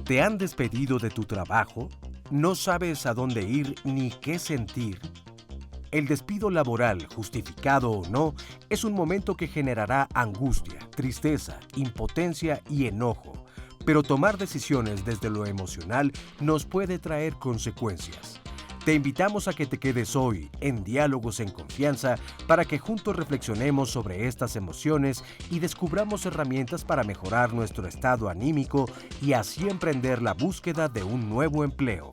¿Te han despedido de tu trabajo? ¿No sabes a dónde ir ni qué sentir? El despido laboral, justificado o no, es un momento que generará angustia, tristeza, impotencia y enojo. Pero tomar decisiones desde lo emocional nos puede traer consecuencias. Te invitamos a que te quedes hoy en Diálogos en Confianza para que juntos reflexionemos sobre estas emociones y descubramos herramientas para mejorar nuestro estado anímico y así emprender la búsqueda de un nuevo empleo.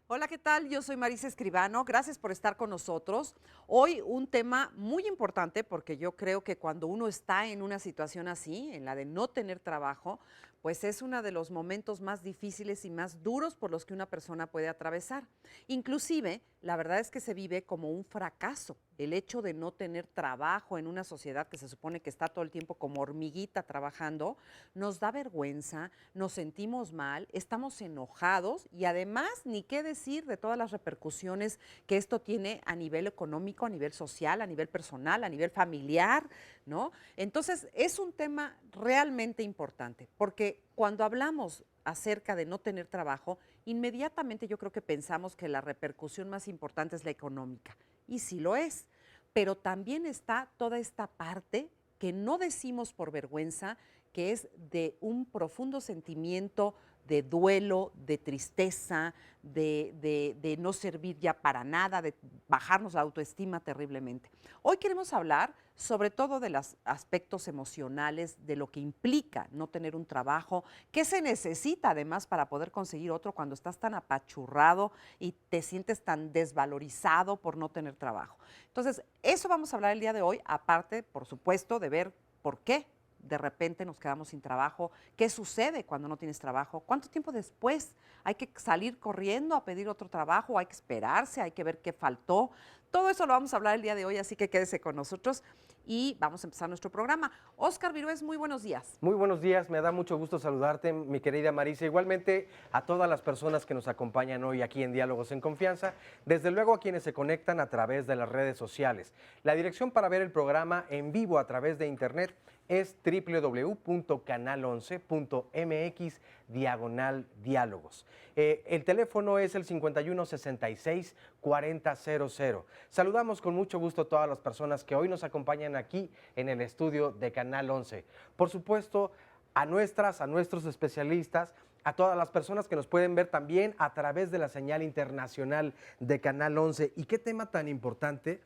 Hola, ¿qué tal? Yo soy Marisa Escribano. Gracias por estar con nosotros. Hoy un tema muy importante porque yo creo que cuando uno está en una situación así, en la de no tener trabajo, pues es uno de los momentos más difíciles y más duros por los que una persona puede atravesar. Inclusive, la verdad es que se vive como un fracaso. El hecho de no tener trabajo en una sociedad que se supone que está todo el tiempo como hormiguita trabajando, nos da vergüenza, nos sentimos mal, estamos enojados y además ni qué decir de todas las repercusiones que esto tiene a nivel económico, a nivel social, a nivel personal, a nivel familiar, ¿no? Entonces, es un tema realmente importante porque cuando hablamos acerca de no tener trabajo, inmediatamente yo creo que pensamos que la repercusión más importante es la económica. Y sí lo es, pero también está toda esta parte que no decimos por vergüenza, que es de un profundo sentimiento de duelo, de tristeza, de no servir ya para nada, de bajarnos la autoestima terriblemente. Hoy queremos hablar sobre todo de los aspectos emocionales, de lo que implica no tener un trabajo, qué se necesita además para poder conseguir otro cuando estás tan apachurrado y te sientes tan desvalorizado por no tener trabajo. Entonces, eso vamos a hablar el día de hoy, aparte, por supuesto, de ver por qué de repente nos quedamos sin trabajo, qué sucede cuando no tienes trabajo, cuánto tiempo después hay que salir corriendo a pedir otro trabajo, hay que esperarse, hay que ver qué faltó. Todo eso lo vamos a hablar el día de hoy, así que quédese con nosotros y vamos a empezar nuestro programa. Óscar Virués, muy buenos días. Muy buenos días, me da mucho gusto saludarte, mi querida Marisa. Igualmente a todas las personas que nos acompañan hoy aquí en Diálogos en Confianza, desde luego a quienes se conectan a través de las redes sociales. La dirección para ver el programa en vivo a través de internet es www.canal11.mx/diálogos. El teléfono es el 5166-4000. Saludamos con mucho gusto a todas las personas que hoy nos acompañan aquí en el estudio de Canal 11. Por supuesto, a nuestros especialistas, a todas las personas que nos pueden ver también a través de la señal internacional de Canal 11. ¿Y qué tema tan importante?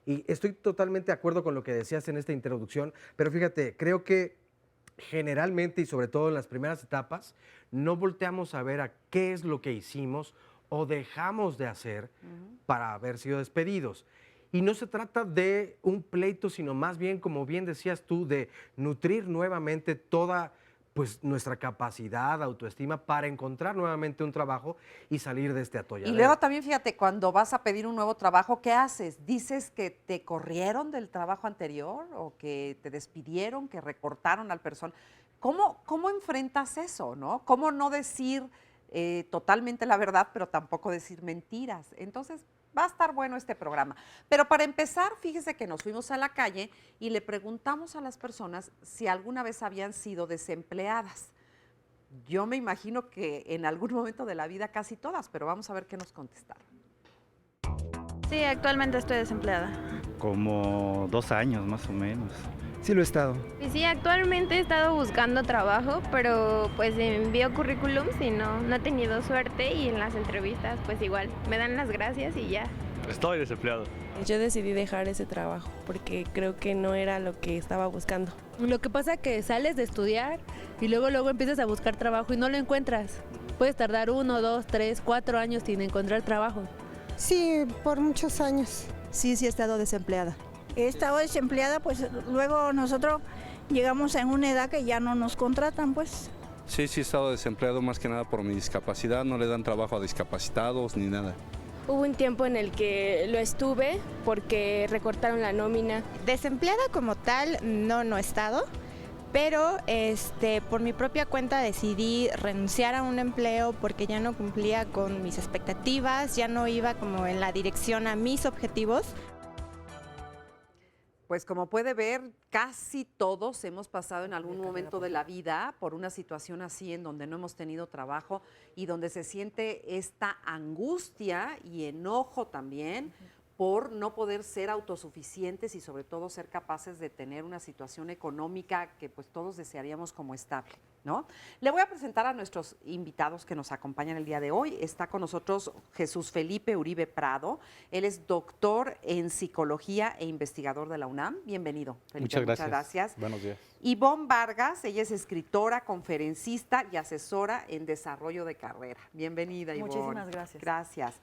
Y estoy totalmente de acuerdo con lo que decías en esta introducción, pero fíjate, creo que generalmente y sobre todo en las primeras etapas, no volteamos a ver a qué es lo que hicimos o dejamos de hacer para haber sido despedidos. Y no se trata de un pleito, sino más bien, como bien decías tú, de nutrir nuevamente toda nuestra capacidad, autoestima para encontrar nuevamente un trabajo y salir de este atolladero. Y luego también fíjate, cuando vas a pedir un nuevo trabajo, ¿qué haces? ¿Dices que te corrieron del trabajo anterior o que te despidieron, que recortaron al personal? ¿Cómo enfrentas eso, no? ¿Cómo no decir totalmente la verdad, pero tampoco decir mentiras? Entonces, va a estar bueno este programa. Pero para empezar, fíjese que nos fuimos a la calle y le preguntamos a las personas si alguna vez habían sido desempleadas. Yo me imagino que en algún momento de la vida casi todas, pero vamos a ver qué nos contestaron. Sí, actualmente estoy desempleada. Como 2 años más o menos. Sí lo he estado. Y sí, actualmente he estado buscando trabajo, pero pues envío currículums y no he tenido suerte y en las entrevistas pues igual me dan las gracias y ya. Estoy desempleado. Yo decidí dejar ese trabajo porque creo que no era lo que estaba buscando. Lo que pasa es que sales de estudiar y luego empiezas a buscar trabajo y no lo encuentras. Puedes tardar 1, 2, 3, 4 años sin encontrar trabajo. Sí, por muchos años. Sí he estado desempleada. He estado desempleada, pues luego nosotros llegamos a una edad que ya no nos contratan, pues. Sí, he estado desempleado más que nada por mi discapacidad, no le dan trabajo a discapacitados ni nada. Hubo un tiempo en el que lo estuve porque recortaron la nómina. Desempleada como tal, no he estado, pero por mi propia cuenta decidí renunciar a un empleo porque ya no cumplía con mis expectativas, ya no iba como en la dirección a mis objetivos. Pues como puede ver, casi todos hemos pasado en algún momento de la vida por una situación así en donde no hemos tenido trabajo y donde se siente esta angustia y enojo también por no poder ser autosuficientes y sobre todo ser capaces de tener una situación económica que pues todos desearíamos como estable, ¿no? Le voy a presentar a nuestros invitados que nos acompañan el día de hoy. Está con nosotros Jesús Felipe Uribe Prado. Él es doctor en psicología e investigador de la UNAM. Bienvenido, Felipe. Muchas gracias. Buenos días. Ivonne Vargas, ella es escritora, conferencista y asesora en desarrollo de carrera. Bienvenida, Ivonne. Muchísimas gracias. Gracias.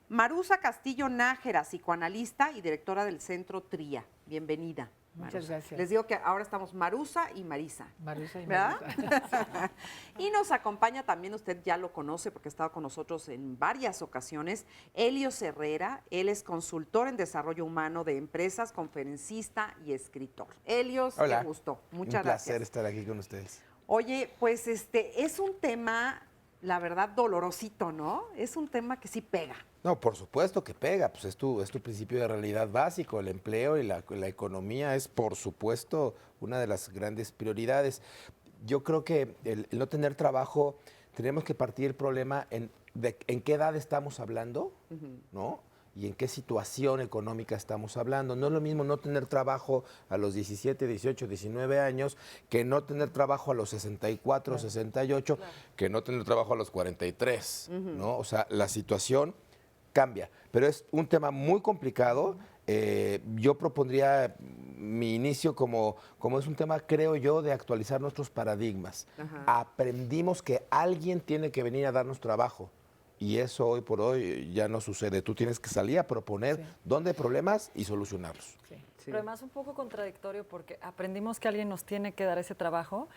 Marusa Castillo Nájera, psicoanalista y directora del Centro TRIA. Bienvenida. Muchas Marusa. gracias. Les digo que ahora estamos Marusa y Marisa. Marusa y ¿verdad? Marisa. Y nos acompaña también, usted ya lo conoce porque ha estado con nosotros en varias ocasiones, Helios Herrera. Él es consultor en desarrollo humano de empresas, conferencista y escritor. Helios, hola. qué gusto. Muchas gracias. Un placer estar aquí con ustedes. Oye, pues es un tema, la verdad, dolorosito, ¿no? Es un tema que sí pega. No, por supuesto que pega, pues es tu principio de realidad básico, el empleo y la economía es, por supuesto, una de las grandes prioridades. Yo creo que el no tener trabajo, tenemos que partir el problema de en qué edad estamos hablando, ¿no? Y en qué situación económica estamos hablando. No es lo mismo no tener trabajo a los 17, 18, 19 años que no tener trabajo a los 64, 68, que no tener trabajo a los 43, ¿no? O sea, la situación cambia, pero es un tema muy complicado. Yo propondría mi inicio como es un tema, creo yo, de actualizar nuestros paradigmas. Aprendimos que alguien tiene que venir a darnos trabajo. Y eso hoy por hoy ya no sucede. Tú tienes que salir a proponer dónde hay problemas y solucionarlos. Sí. Pero además un poco contradictorio porque aprendimos que alguien nos tiene que dar ese trabajo,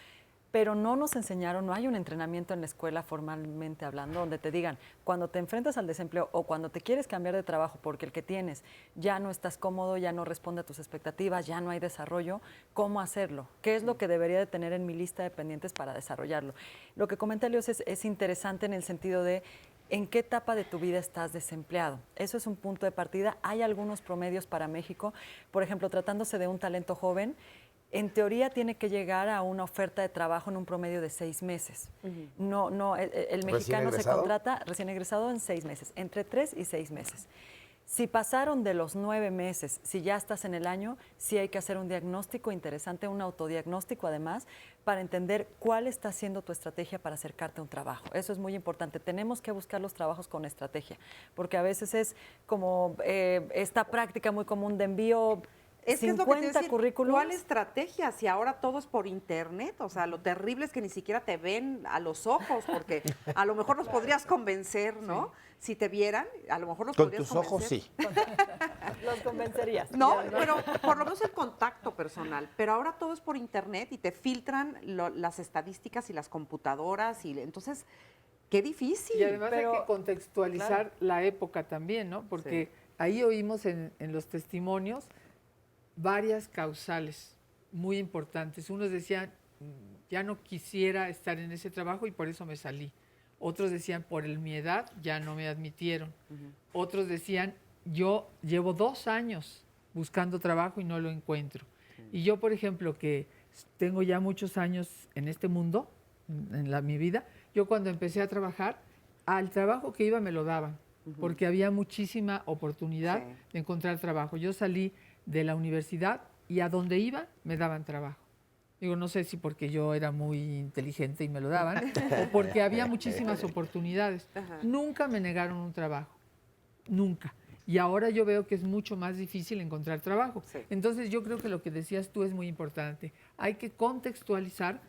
pero no nos enseñaron, no hay un entrenamiento en la escuela formalmente hablando donde te digan, cuando te enfrentas al desempleo o cuando te quieres cambiar de trabajo porque el que tienes ya no estás cómodo, ya no responde a tus expectativas, ya no hay desarrollo, ¿cómo hacerlo? ¿Qué es lo que debería de tener en mi lista de pendientes para desarrollarlo? Lo que comenta Elios es interesante en el sentido de ¿en qué etapa de tu vida estás desempleado? Eso es un punto de partida. Hay algunos promedios para México. Por ejemplo, tratándose de un talento joven, en teoría tiene que llegar a una oferta de trabajo en un promedio de 6 meses. El mexicano se contrata recién egresado en 6 meses, entre 3 y 6 meses. Si pasaron de los 9 meses, si ya estás en el año, sí hay que hacer un diagnóstico interesante, un autodiagnóstico además, para entender cuál está siendo tu estrategia para acercarte a un trabajo. Eso es muy importante. Tenemos que buscar los trabajos con estrategia, porque a veces es como esta práctica muy común de envío. Es que es lo que te iba a decir, currículums. ¿cuál estrategia? Si ahora todo es por internet, o sea, lo terrible es que ni siquiera te ven a los ojos, porque a lo mejor los podrías convencer, ¿no? Si te vieran, a lo mejor los podrías convencer. Con tus ojos, sí. Los convencerías. No, pero por lo menos el contacto personal. Pero ahora todo es por internet y te filtran las estadísticas y las computadoras y entonces, qué difícil. Y además hay que contextualizar la época también, ¿no? Porque ahí oímos en los testimonios varias causales muy importantes. Unos decían, ya no quisiera estar en ese trabajo y por eso me salí. Otros decían, por mi edad ya no me admitieron. Otros decían, yo llevo 2 años buscando trabajo y no lo encuentro. Y yo, por ejemplo, que tengo ya muchos años en este mundo, mi vida, yo cuando empecé a trabajar, al trabajo que iba me lo daban, porque había muchísima oportunidad de encontrar trabajo. Yo salí de la universidad y a donde iba me daban trabajo. Digo, no sé si porque yo era muy inteligente y me lo daban, o porque había muchísimas oportunidades. Nunca me negaron un trabajo, nunca. Y ahora yo veo que es mucho más difícil encontrar trabajo. Entonces yo creo que lo que decías tú es muy importante. Hay que contextualizar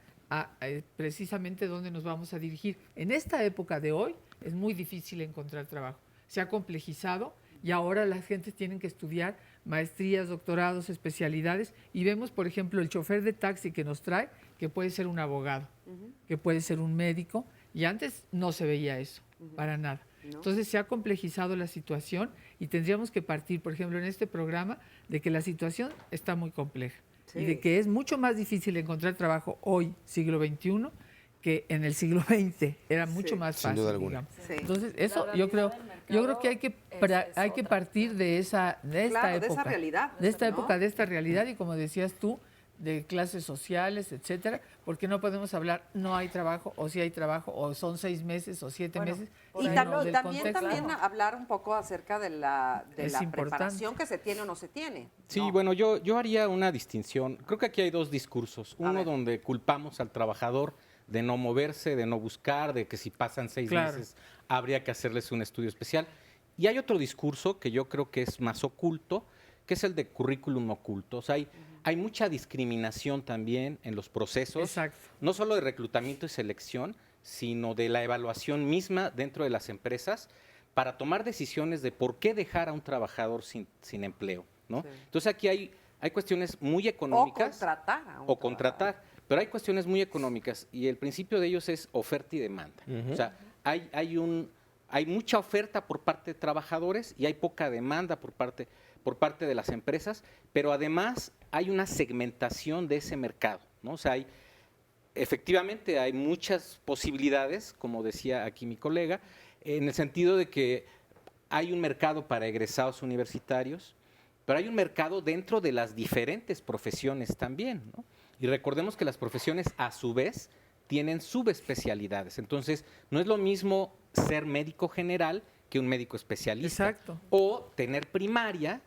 precisamente dónde nos vamos a dirigir. En esta época de hoy es muy difícil encontrar trabajo. Se ha complejizado y ahora las gentes tienen que estudiar maestrías, doctorados, especialidades, y vemos, por ejemplo, el chofer de taxi que nos trae, que puede ser un abogado, que puede ser un médico, y antes no se veía eso, para nada. ¿No? Entonces se ha complejizado la situación y tendríamos que partir, por ejemplo, en este programa, de que la situación está muy compleja y de que es mucho más difícil encontrar trabajo hoy, siglo XXI, que en el siglo XX. Era mucho más fácil, sin duda alguna. digamos. Entonces, eso yo creo que hay que partir de esta Claro, época. de esa realidad. De esta ¿no? época, de esta realidad, y como decías tú, de clases sociales, etcétera, porque no podemos hablar no hay trabajo, o sí hay trabajo, o son 6 meses o 7 meses. Y del también contexto. hablar un poco acerca de la Es importante. preparación que se tiene o no se tiene. Sí, ¿no? bueno, yo haría una distinción. Creo que aquí hay dos discursos. Uno donde culpamos al trabajador de no moverse, de no buscar, de que si pasan 6 meses habría que hacerles un estudio especial. Y hay otro discurso que yo creo que es más oculto, que es el de currículum oculto. O sea, hay mucha discriminación también en los procesos, no solo de reclutamiento y selección, sino de la evaluación misma dentro de las empresas para tomar decisiones de por qué dejar a un trabajador sin empleo, ¿no? Sí. Entonces aquí hay cuestiones muy económicas. O contratar. Pero hay cuestiones muy económicas y el principio de ellos es oferta y demanda. O sea, hay mucha oferta por parte de trabajadores y hay poca demanda por parte de las empresas, pero además hay una segmentación de ese mercado, ¿no? O sea, efectivamente hay muchas posibilidades, como decía aquí mi colega, en el sentido de que hay un mercado para egresados universitarios, pero hay un mercado dentro de las diferentes profesiones también, ¿no? Y recordemos que las profesiones, a su vez, tienen subespecialidades. Entonces, no es lo mismo ser médico general que un médico especialista. Exacto. O tener primaria.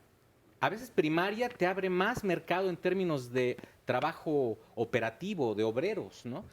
A veces primaria te abre más mercado en términos de trabajo operativo, de obreros, ¿no?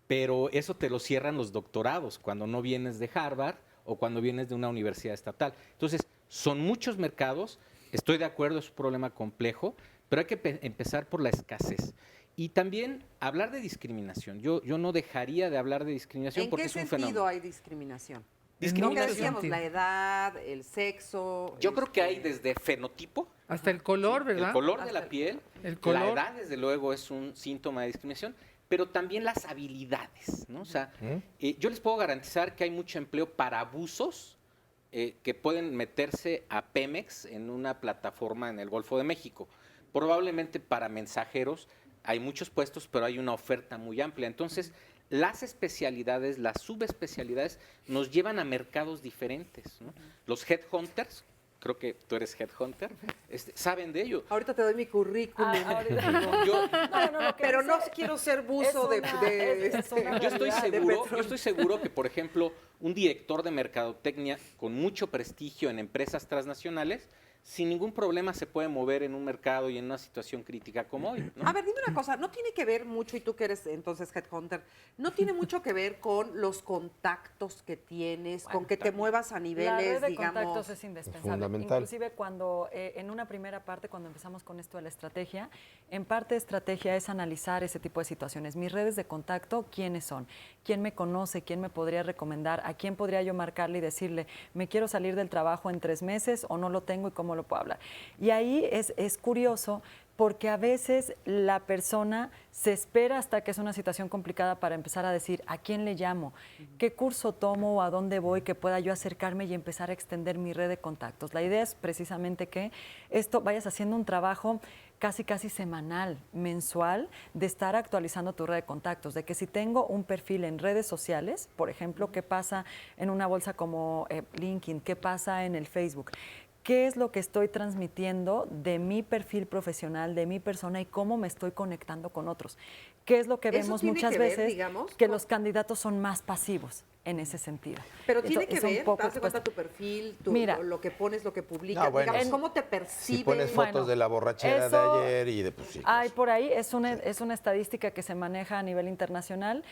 Pero eso te lo cierran los doctorados cuando no vienes de Harvard o cuando vienes de una universidad estatal. Entonces, son muchos mercados. Estoy de acuerdo, es un problema complejo, pero hay que empezar por la escasez. Y también hablar de discriminación. Yo no dejaría de hablar de discriminación porque es un fenómeno. ¿En qué sentido hay discriminación? Discriminación. ¿No decíamos la edad, el sexo? Yo creo que hay desde fenotipo. Hasta el color, ¿verdad? El color de la piel. El color. La edad, desde luego, es un síntoma de discriminación, pero también las habilidades, ¿no? O sea, yo les puedo garantizar que hay mucho empleo para abusos que pueden meterse a Pemex en una plataforma en el Golfo de México. Probablemente para mensajeros hay muchos puestos, pero hay una oferta muy amplia. Entonces, las especialidades, las subespecialidades nos llevan a mercados diferentes, ¿no? Los headhunters, creo que tú eres headhunter, saben de ello. Ahorita te doy mi currículum. Pero no quiero ser buzo Yo estoy seguro que, por ejemplo, un director de mercadotecnia con mucho prestigio en empresas transnacionales sin ningún problema se puede mover en un mercado y en una situación crítica como hoy, ¿no? A ver, dime una cosa, no tiene que ver mucho, y tú que eres entonces headhunter, no tiene mucho que ver con los contactos que tienes, con que te muevas a niveles, la red de digamos... contactos es indispensable. Fundamental. Inclusive cuando, en una primera parte, cuando empezamos con esto de la estrategia, en parte de estrategia es analizar ese tipo de situaciones. Mis redes de contacto, ¿quiénes son? ¿Quién me conoce? ¿Quién me podría recomendar? ¿A quién podría yo marcarle y decirle, me quiero salir del trabajo en 3 meses o no lo tengo y cómo lo puedo hablar? Y ahí es curioso porque a veces la persona se espera hasta que es una situación complicada para empezar a decir a quién le llamo, qué curso tomo o a dónde voy que pueda yo acercarme y empezar a extender mi red de contactos. La idea es precisamente que esto vayas haciendo un trabajo casi semanal, mensual, de estar actualizando tu red de contactos, de que si tengo un perfil en redes sociales, por ejemplo, qué pasa en una bolsa como LinkedIn, qué pasa en el Facebook, qué es lo que estoy transmitiendo de mi perfil profesional, de mi persona y cómo me estoy conectando con otros. ¿Qué es lo que vemos muchas veces? Digamos, que los candidatos son más pasivos en ese sentido. Pero tiene que es un ver, poco haz de cuenta tu perfil, Mira, lo que pones, lo que publicas, No, bueno, digamos, cómo te perciben. Si pones fotos de la borrachera de ayer y de pues sí. Hay por ahí, es una estadística que se maneja a nivel internacional.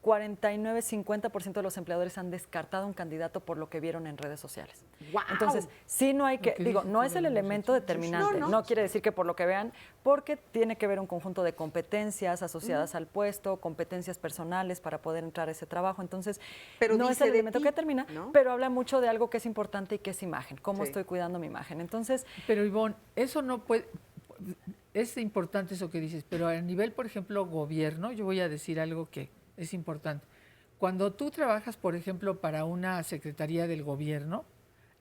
49-50% de los empleadores han descartado un candidato por lo que vieron en redes sociales. ¡Wow! Entonces, sí no hay que, digo, no es el elemento determinante. No. No quiere decir que por lo que vean porque tiene que ver un conjunto de competencias asociadas al puesto, competencias personales para poder entrar a ese trabajo. Entonces, Pero no es dice el de elemento ti, que termina, ¿no? pero habla mucho de algo que es importante y que es imagen, cómo Sí. estoy cuidando mi imagen. Entonces, Pero Ivonne, eso no puede, es importante eso que dices, pero a nivel, por ejemplo, gobierno, yo voy a decir algo que es importante. Cuando tú trabajas, por ejemplo, para una secretaría del gobierno,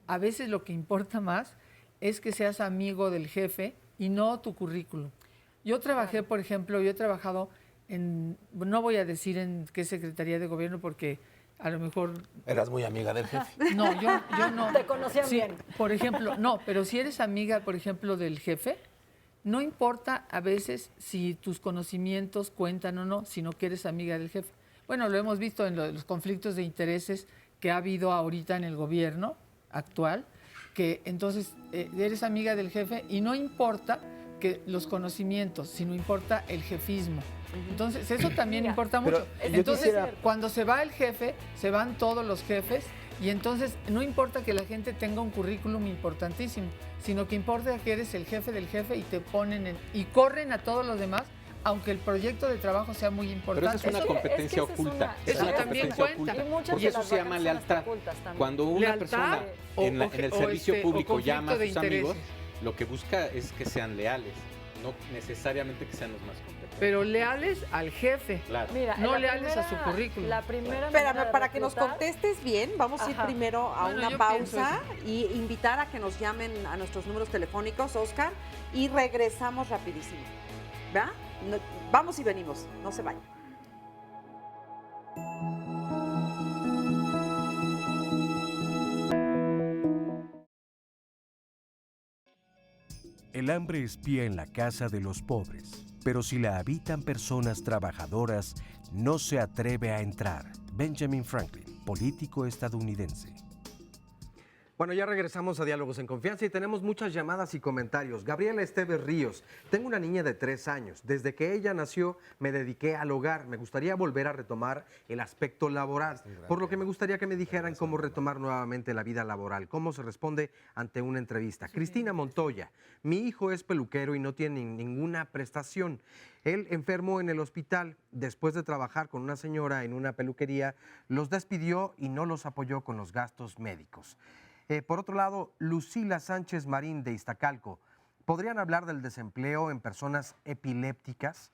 a veces lo que importa más es que seas amigo del jefe y no tu currículum. Yo trabajé, por ejemplo, yo he trabajado en, no voy a decir en qué secretaría de gobierno porque a lo mejor... Eras muy amiga del jefe. No, yo no. Te conocían Sí, bien. por ejemplo, no, pero si eres amiga, por ejemplo, del jefe, no importa a veces si tus conocimientos cuentan o no, sino que eres amiga del jefe. Bueno, lo hemos visto en los conflictos de intereses que ha habido ahorita en el gobierno actual, que entonces eres amiga del jefe y no importa que los conocimientos, sino importa el jefismo. Entonces, eso también importa mucho. Entonces, cuando se va el jefe, se van todos los jefes y entonces no importa que la gente tenga un currículum importantísimo, sino que importa que eres el jefe del jefe y te ponen y corren a todos los demás, aunque el proyecto de trabajo sea muy importante. Pero esa es una competencia oculta. Eso Es una también competencia cuenta. oculta. Porque eso se llama lealtad. Cuando una persona en el servicio público llama a sus amigos, lo que busca es que sean leales, no necesariamente que sean los más competentes. Pero leales al jefe, Claro. Mira, no la leales a su primera- currículum. La primera Espérame, manera de para que nos reclutar- contestes bien, vamos a ir Ajá. primero a Bueno, una yo pausa pienso y invitar a que nos llamen a nuestros números telefónicos, Oscar, y regresamos rapidísimo. ¿Verdad? Vamos y venimos, no se vayan. El hambre espía en la casa de los pobres, pero si la habitan personas trabajadoras, no se atreve a entrar. Benjamin Franklin, político estadounidense. Bueno, ya regresamos a Diálogos en Confianza y tenemos muchas llamadas y comentarios. Gabriela Esteves Ríos, tengo una niña de 3 años. Desde que ella nació me dediqué al hogar. Me gustaría volver a retomar el aspecto laboral, por lo que me gustaría que me dijeran cómo retomar nuevamente la vida laboral, cómo se responde ante una entrevista. Cristina Montoya, mi hijo es peluquero y no tiene ninguna prestación. Él enfermó en el hospital. Después de trabajar con una señora en una peluquería, los despidió y no los apoyó con los gastos médicos. Por otro lado, Lucila Sánchez Marín de Iztacalco, ¿podrían hablar del desempleo en personas epilépticas?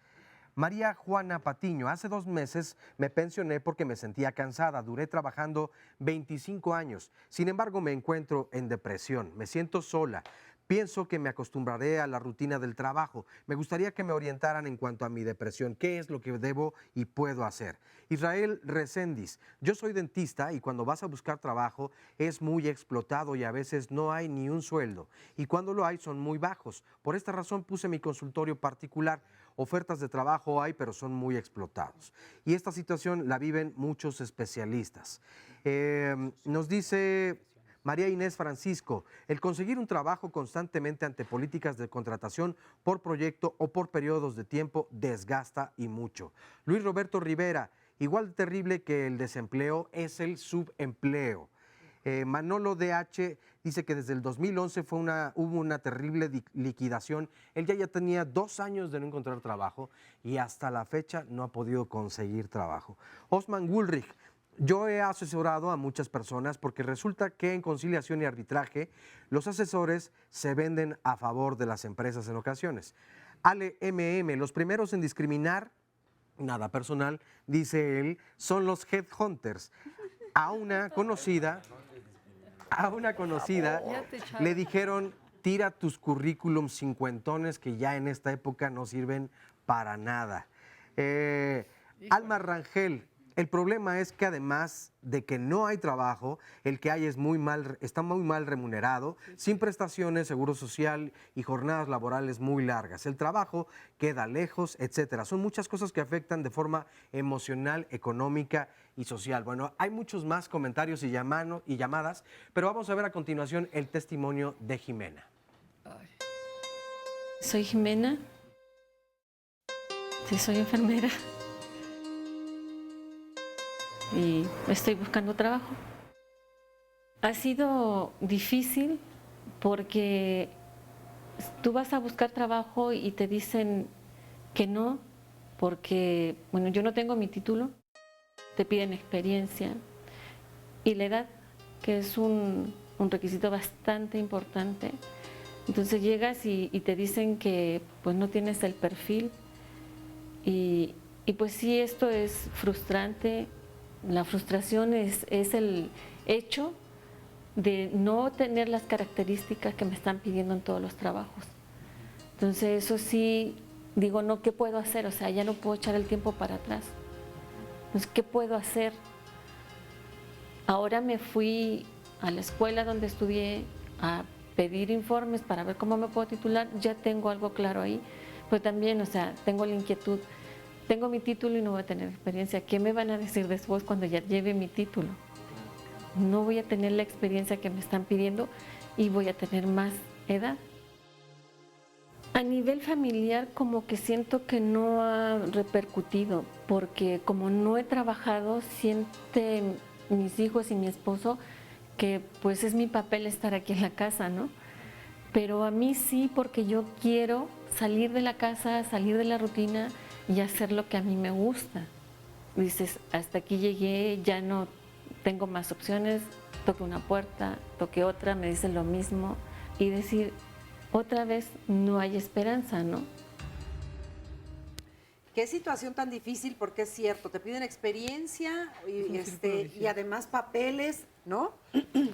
María Juana Patiño, hace 2 meses me pensioné porque me sentía cansada, duré trabajando 25 años, sin embargo me encuentro en depresión, me siento sola. Pienso que me acostumbraré a la rutina del trabajo. Me gustaría que me orientaran en cuanto a mi depresión. ¿Qué es lo que debo y puedo hacer? Israel Recendis. Yo soy dentista y cuando vas a buscar trabajo es muy explotado y a veces no hay ni un sueldo. Y cuando lo hay son muy bajos. Por esta razón puse mi consultorio particular. Ofertas de trabajo hay, pero son muy explotados. Y esta situación la viven muchos especialistas. Nos dice María Inés Francisco, el conseguir un trabajo constantemente ante políticas de contratación por proyecto o por periodos de tiempo desgasta y mucho. Luis Roberto Rivera, igual de terrible que el desempleo es el subempleo. Manolo DH dice que desde el 2011 hubo una terrible liquidación. Él ya tenía 2 años de no encontrar trabajo y hasta la fecha no ha podido conseguir trabajo. Osman Gulrich, yo he asesorado a muchas personas porque resulta que en conciliación y arbitraje los asesores se venden a favor de las empresas en ocasiones. Ale MM, los primeros en discriminar, nada personal, dice él, son los headhunters. A una conocida le dijeron, tira tus currículums cincuentones que ya en esta época no sirven para nada. Alma Rangel, el problema es que además de que no hay trabajo, el que hay está muy mal remunerado, sin prestaciones, seguro social y jornadas laborales muy largas. El trabajo queda lejos, etcétera. Son muchas cosas que afectan de forma emocional, económica y social. Bueno, hay muchos más comentarios y llamadas, pero vamos a ver a continuación el testimonio de Jimena. Soy Jimena. Sí, soy enfermera. Y estoy buscando trabajo. Ha sido difícil porque tú vas a buscar trabajo y te dicen que no, porque, bueno, yo no tengo mi título, te piden experiencia y la edad, que es un requisito bastante importante. Entonces llegas y te dicen que pues no tienes el perfil y pues sí, esto es frustrante. La frustración es el hecho de no tener las características que me están pidiendo en todos los trabajos. Entonces eso sí, digo, no, ¿qué puedo hacer? O sea, ya no puedo echar el tiempo para atrás. Entonces, ¿qué puedo hacer? Ahora me fui a la escuela donde estudié a pedir informes para ver cómo me puedo titular. Ya tengo algo claro ahí, pero también, o sea, tengo la inquietud. Tengo mi título y no voy a tener experiencia. ¿Qué me van a decir después cuando ya lleve mi título? No voy a tener la experiencia que me están pidiendo y voy a tener más edad. A nivel familiar, como que siento que no ha repercutido, porque como no he trabajado, sienten mis hijos y mi esposo que pues es mi papel estar aquí en la casa, ¿no? Pero a mí sí, porque yo quiero salir de la casa, salir de la rutina y hacer lo que a mí me gusta. Dices, hasta aquí llegué, ya no tengo más opciones, toqué una puerta, toqué otra, me dicen lo mismo y decir, otra vez no hay esperanza, ¿no? Qué situación tan difícil, porque es cierto, te piden experiencia y además papeles, ¿no?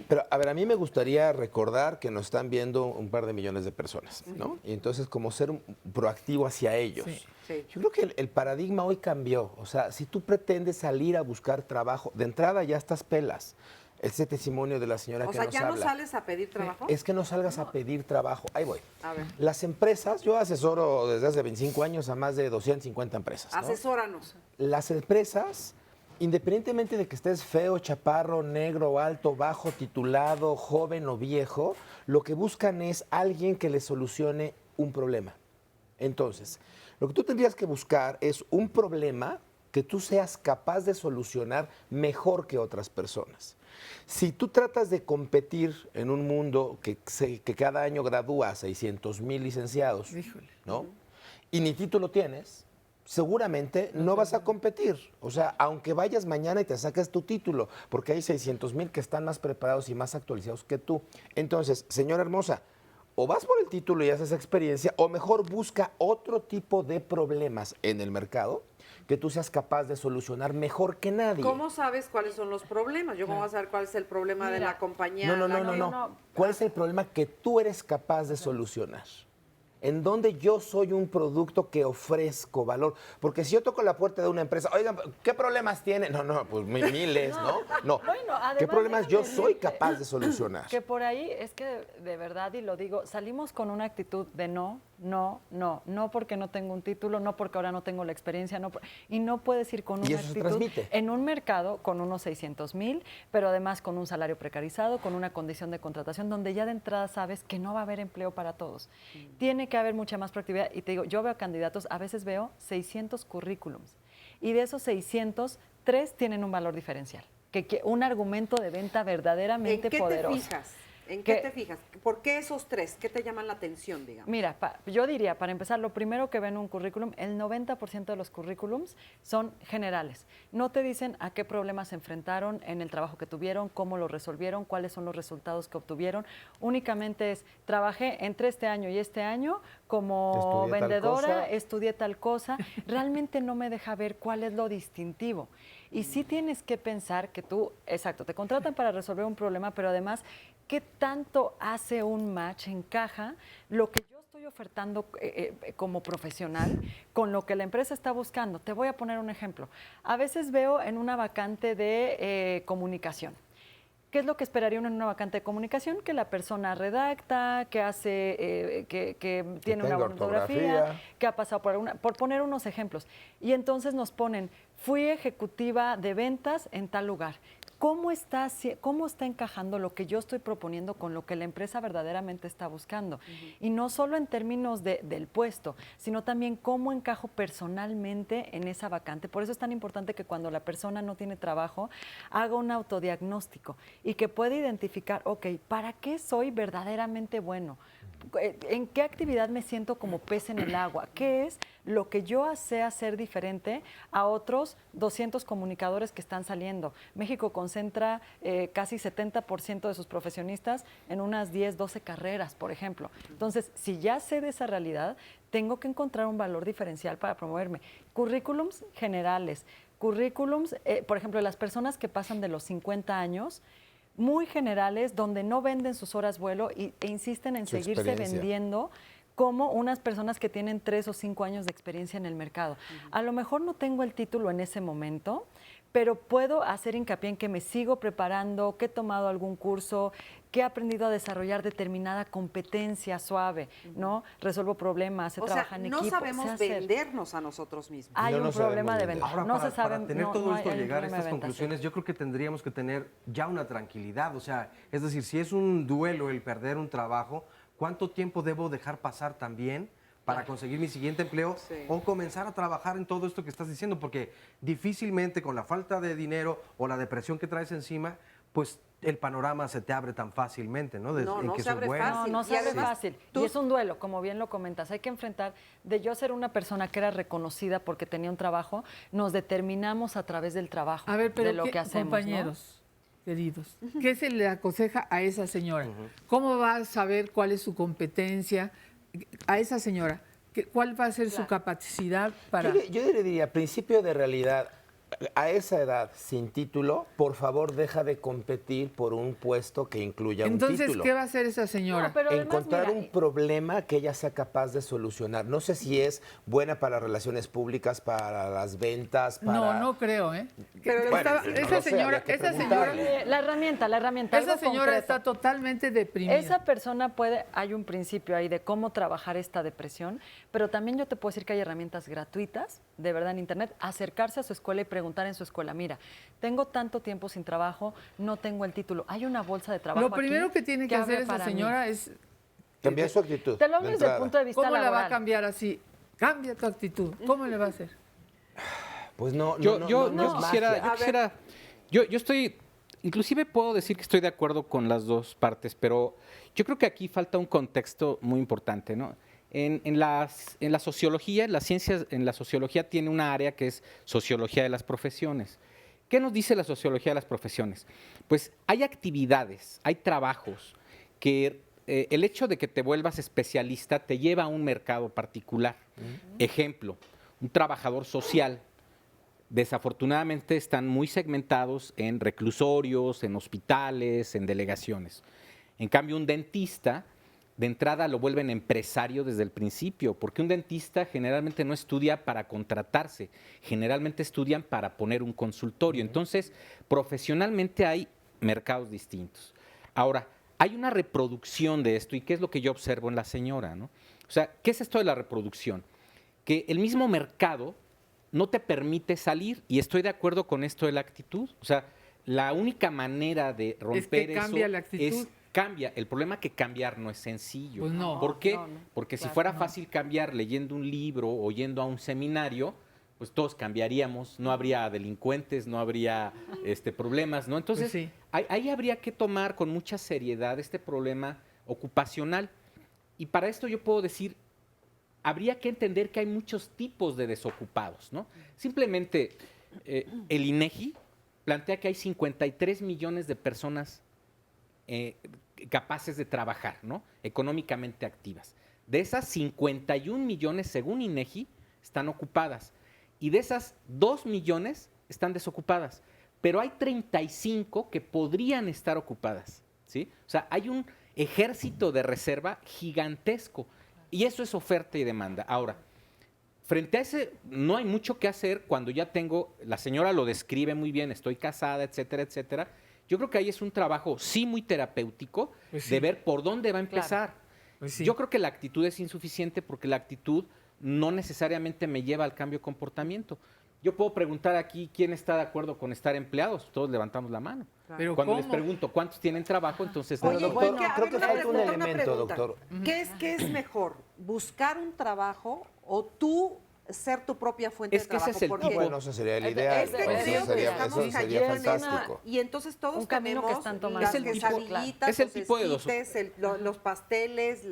Pero, a ver, a mí me gustaría recordar que nos están viendo un par de millones de personas, ¿no? Y entonces, como ser proactivo hacia ellos. Sí. Yo creo que el paradigma hoy cambió. O sea, si tú pretendes salir a buscar trabajo, de entrada ya estás pelas. Ese testimonio de la señora que nos habla. O sea, ¿ya no sales a pedir trabajo? Es que no salgas a pedir trabajo. Ahí voy. A ver. Las empresas, yo asesoro desde hace 25 años a más de 250 empresas, ¿no? Asesóranos. Las empresas, independientemente de que estés feo, chaparro, negro, alto, bajo, titulado, joven o viejo, lo que buscan es alguien que les solucione un problema. Entonces, lo que tú tendrías que buscar es un problema que tú seas capaz de solucionar mejor que otras personas. Si tú tratas de competir en un mundo que cada año gradúa a 600,000 licenciados, ¿no? Y ni título tienes, seguramente no vas a competir. O sea, aunque vayas mañana y te saques tu título, porque hay 600,000 que están más preparados y más actualizados que tú. Entonces, señora hermosa, o vas por el título y haces experiencia, o mejor busca otro tipo de problemas en el mercado que tú seas capaz de solucionar mejor que nadie. ¿Cómo sabes cuáles son los problemas? Yo cómo voy a saber cuál es el problema de la compañía. No. ¿Cuál es el problema que tú eres capaz de solucionar? En donde yo soy un producto que ofrezco valor. Porque si yo toco la puerta de una empresa, oigan, ¿qué problemas tiene? Pues miles, ¿no? No. Bueno, además, ¿qué problemas yo soy capaz de solucionar? Que por ahí es que de verdad, y lo digo, salimos con una actitud de no porque no tengo un título, no porque ahora no tengo la experiencia, y no puedes ir con una actitud en un mercado con unos 600,000, pero además con un salario precarizado, con una condición de contratación donde ya de entrada sabes que no va a haber empleo para todos. Tiene que haber mucha más proactividad y te digo, yo veo candidatos, a veces veo 600 currículums y de esos 600, 3 tienen un valor diferencial, que un argumento de venta verdaderamente poderoso. ¿En qué te fijas? ¿En qué te fijas? ¿Por qué esos 3? ¿Qué te llaman la atención, digamos? Mira, yo diría, para empezar, lo primero que ven un currículum, el 90% de los currículums son generales. No te dicen a qué problemas se enfrentaron en el trabajo que tuvieron, cómo lo resolvieron, cuáles son los resultados que obtuvieron. Únicamente es, trabajé entre este año y este año como vendedora, estudié tal cosa. Realmente no me deja ver cuál es lo distintivo. Y sí tienes que pensar que tú, exacto, te contratan para resolver un problema, pero además, ¿qué tanto hace un match, encaja lo que yo estoy ofertando como profesional con lo que la empresa está buscando? Te voy a poner un ejemplo. A veces veo en una vacante de comunicación. ¿Qué es lo que esperaría uno en una vacante de comunicación? Que la persona redacta, que hace, que tiene una buena ortografía, que ha pasado por poner unos ejemplos. Y entonces nos ponen, fui ejecutiva de ventas en tal lugar. ¿Cómo está encajando lo que yo estoy proponiendo con lo que la empresa verdaderamente está buscando? Y no solo en términos del puesto, sino también cómo encajo personalmente en esa vacante. Por eso es tan importante que cuando la persona no tiene trabajo, haga un autodiagnóstico y que pueda identificar, ok, ¿para qué soy verdaderamente bueno? ¿En qué actividad me siento como pez en el agua? ¿Qué es lo que yo sé hacer diferente a otros 200 comunicadores que están saliendo? México concentra casi 70% de sus profesionistas en unas 10, 12 carreras, por ejemplo. Entonces, si ya sé de esa realidad, tengo que encontrar un valor diferencial para promoverme. Currículums generales, currículums, por ejemplo, las personas que pasan de los 50 años, muy generales, donde no venden sus horas vuelo e insisten en Su seguirse experiencia. vendiendo como unas personas que tienen 3 o 5 años de experiencia en el mercado. A lo mejor no tengo el título en ese momento, pero puedo hacer hincapié en que me sigo preparando, que he tomado algún curso, que he aprendido a desarrollar determinada competencia suave, ¿no? Resuelvo problemas, O sea, trabajo en equipo. no sabemos sé hacer. vendernos a nosotros mismos. Hay No un nos problema sabemos de vender. venta. Ahora, No para, se sabe, para tener no- todo no esto, hay un llegar a problema estas de venta, sí. conclusiones, yo creo que tendríamos que tener ya una tranquilidad. O sea, es decir, si es un duelo el perder un trabajo, ¿cuánto tiempo debo dejar pasar también para conseguir mi siguiente empleo o comenzar a trabajar en todo esto que estás diciendo? Porque difícilmente con la falta de dinero o la depresión que traes encima, pues el panorama se te abre tan fácilmente, ¿no? No, en no que se eso es abre bueno. fácil. No se Y abre además, fácil. tú- Y es un duelo, como bien lo comentas. Hay que enfrentar, de yo ser una persona que era reconocida porque tenía un trabajo, nos determinamos a través del trabajo, A ver, pero de lo que hacemos. compañeros queridos, ¿qué se le aconseja a esa señora? ¿Cómo va a saber cuál es su competencia a esa señora? ¿Cuál va a ser su capacidad para...? Yo le diría, principio de realidad, a esa edad, sin título, por favor, deja de competir por un puesto que incluya un Entonces, título. ¿qué va a hacer esa señora? No, pero además, Encontrar mira, un problema que ella sea capaz de solucionar. No sé si es buena para las relaciones públicas, para las ventas, para... No, no creo, ¿eh? Pero bueno, no esa lo sé, señora, habría que esa señora, preguntarle. La herramienta, esa algo señora concreto. está totalmente deprimida. Esa persona puede, hay un principio ahí de cómo trabajar esta depresión, pero también yo te puedo decir que hay herramientas gratuitas, de verdad, en Internet, acercarse a su escuela y preguntar en su escuela, mira, tengo tanto tiempo sin trabajo, no tengo el título, hay una bolsa de trabajo Lo primero aquí que tiene que hacer abre esa para mí. señora es... Cambiar su actitud. Te lo hablo de desde el entrada. punto de vista ¿Cómo la va a laboral. cambiar así? Cambia tu actitud. ¿Cómo le va a hacer? Pues no, Yo es quisiera, yo estoy, inclusive puedo decir que estoy de acuerdo con las dos partes, pero yo creo que aquí falta un contexto muy importante, ¿no? En la sociología, las ciencias, en la sociología tiene una área que es sociología de las profesiones. ¿Qué nos dice la sociología de las profesiones? Pues hay actividades, hay trabajos que el hecho de que te vuelvas especialista te lleva a un mercado particular. Ejemplo, un trabajador social. Desafortunadamente están muy segmentados en reclusorios, en hospitales, en delegaciones. En cambio, un dentista, de entrada lo vuelven empresario desde el principio, porque un dentista generalmente no estudia para contratarse, generalmente estudian para poner un consultorio. Entonces, profesionalmente hay mercados distintos. Ahora, hay una reproducción de esto, y ¿qué es lo que yo observo en la señora, ¿no? O sea, ¿qué es esto de la reproducción? Que el mismo mercado no te permite salir, y estoy de acuerdo con esto de la actitud. O sea, la única manera de romper cambia eso la actitud. es cambia. El problema es que cambiar no es sencillo. Pues no. ¿Por qué? No, no. Porque si Claro, fuera no. fácil cambiar leyendo un libro o yendo a un seminario, pues todos cambiaríamos, no habría delincuentes, no habría problemas, ¿no? Entonces, Pues sí. ahí habría que tomar con mucha seriedad este problema ocupacional. Y para esto yo puedo decir, habría que entender que hay muchos tipos de desocupados, ¿no? Simplemente el INEGI plantea que hay 53 millones de personas capaces de trabajar, ¿no? Económicamente activas. De esas 51 millones, según INEGI, están ocupadas. Y de esas 2 millones están desocupadas. Pero hay 35 que podrían estar ocupadas, ¿sí? O sea, hay un ejército de reserva gigantesco. Y eso es oferta y demanda. Ahora, frente a ese, no hay mucho que hacer cuando ya tengo, la señora lo describe muy bien, estoy casada, etcétera, etcétera. Yo creo que ahí es un trabajo, sí, muy terapéutico, Pues sí. de ver por dónde va a empezar. Pues sí. Yo creo que la actitud es insuficiente porque la actitud no necesariamente me lleva al cambio de comportamiento. Yo puedo preguntar aquí quién está de acuerdo con estar empleados, todos levantamos la mano. Pero Cuando ¿cómo? les pregunto cuántos tienen trabajo, entonces... Oye, no, doctor, Quique, a creo ver, que una falta un pregunta, elemento, una pregunta. doctor. ¿Qué es mejor? ¿Buscar un trabajo o tú ser tu propia fuente de Es que ese trabajo. es el porque tipo. Bueno, eso sería el ideal. creo Eso que sería, estamos eso sería cayendo en fantástico. y entonces todos Un camino que tenemos están tomando. las Es el tipo- quesadillitas, es el los tipo de dos. esquites, los pasteles,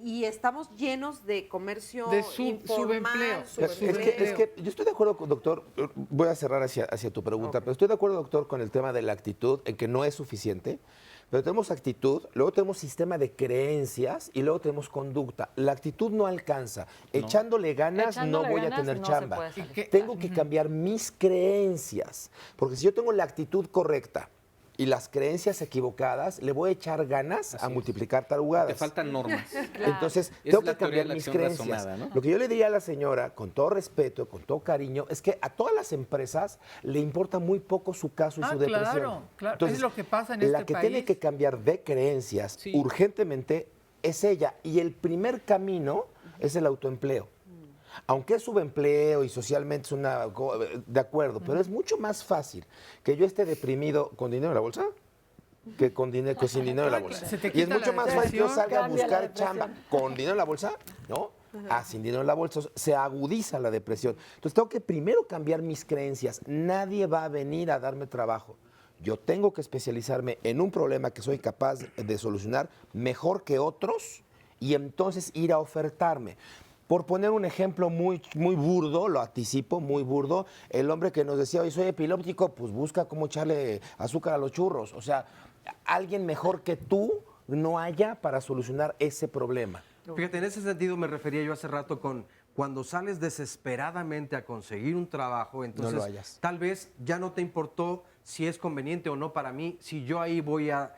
y estamos llenos de comercio De informal, subempleo. Es que yo estoy de acuerdo con doctor, voy a cerrar hacia tu pregunta, pero estoy de acuerdo, doctor, con el tema de la actitud, en que no es suficiente, pero tenemos actitud, luego tenemos sistema de creencias y luego tenemos conducta. La actitud no alcanza. Echándole ganas no voy a tener chamba. Tengo que cambiar mis creencias, porque si yo tengo la actitud correcta y las creencias equivocadas, le voy a echar ganas a multiplicar tarugadas. Te faltan normas. Entonces, Es tengo la que teoría cambiar de la mis acción creencias. razonada, ¿no? Lo que yo le diría a la señora, con todo respeto, con todo cariño, es que a todas las empresas le importa muy poco su caso y su depresión. Claro, Entonces, es lo que pasa en la este que país. tiene que cambiar de creencias urgentemente es ella. Y el primer camino es el autoempleo. Aunque es subempleo y socialmente es de acuerdo, pero es mucho más fácil que yo esté deprimido con dinero en la bolsa que sin dinero en la bolsa. Se te Y es quita mucho la más fácil que yo depresión, salga a cambia la buscar depresión. chamba con dinero en la bolsa, ¿no? Sin dinero en la bolsa, se agudiza la depresión. Entonces tengo que primero cambiar mis creencias. Nadie va a venir a darme trabajo. Yo tengo que especializarme en un problema que soy capaz de solucionar mejor que otros y entonces ir a ofertarme. Por poner un ejemplo muy burdo, lo anticipo, muy burdo, el hombre que nos decía, oye, soy epiléptico, pues busca cómo echarle azúcar a los churros. O sea, alguien mejor que tú no haya para solucionar ese problema. Fíjate, en ese sentido me refería yo hace rato con cuando sales desesperadamente a conseguir un trabajo, entonces hallas. tal vez ya no te importó si es conveniente o no para mí, si yo ahí voy a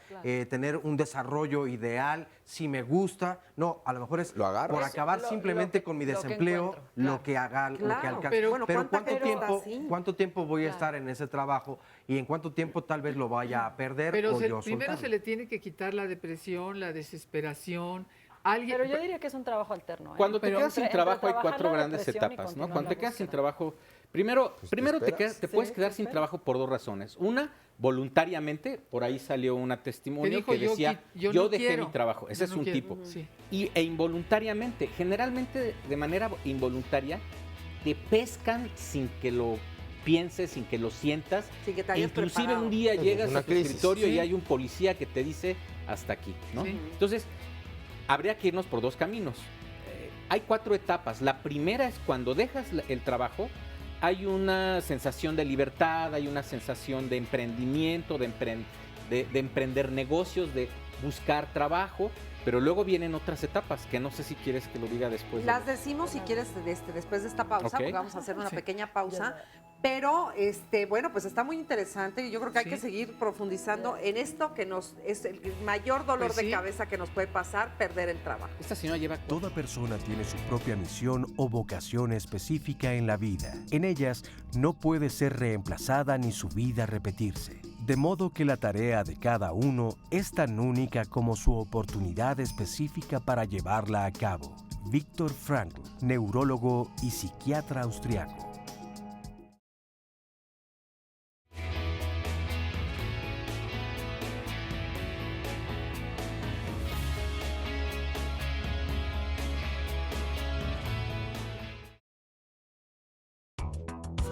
tener un desarrollo ideal, si me gusta. No, a lo mejor es por acabar simplemente con mi desempleo, lo que haga, lo que alcance. Pero ¿cuánto tiempo voy a estar en ese trabajo y en cuánto tiempo tal vez lo vaya a perder Pero o yo primero soltarlo? se le tiene que quitar la depresión, la desesperación. Pero yo diría que es un trabajo alterno. Cuando te Pero quedas sin entre trabajo hay trabajar 4 la grandes depresión y etapas, ¿no? continuar Cuando la te quedas sin búsqueda. trabajo, primero te puedes quedar sin trabajo por 2 razones. Una, voluntariamente, por ahí salió una testimonio dijo, que decía, yo yo no dejé quiero, mi trabajo. Ese yo es no un quiero. tipo. Sí. E involuntariamente, generalmente de manera involuntaria, te pescan sin que lo pienses, sin que lo sientas. Sin que te hayas Inclusive preparado. un día Es llegas una a tu crisis. escritorio y Sí. hay un policía que te dice hasta aquí, ¿no? Sí. Entonces, habría que irnos por 2 caminos. Hay 4 etapas. La primera es cuando dejas el trabajo, hay una sensación de libertad, hay una sensación de emprendimiento, de emprender negocios, de buscar trabajo, pero luego vienen otras etapas que no sé si quieres que lo diga después. Las decimos si quieres después de esta pausa, Ok. porque vamos a hacer una pequeña pausa. Pero, bueno, pues está muy interesante y yo creo que hay que seguir profundizando en esto que es el mayor dolor de cabeza que nos puede pasar, perder el trabajo. Esta señora lleva... Toda persona tiene su propia misión o vocación específica en la vida. En ellas no puede ser reemplazada ni su vida repetirse. De modo que la tarea de cada uno es tan única como su oportunidad específica para llevarla a cabo. Viktor Frankl, neurólogo y psiquiatra austriaco.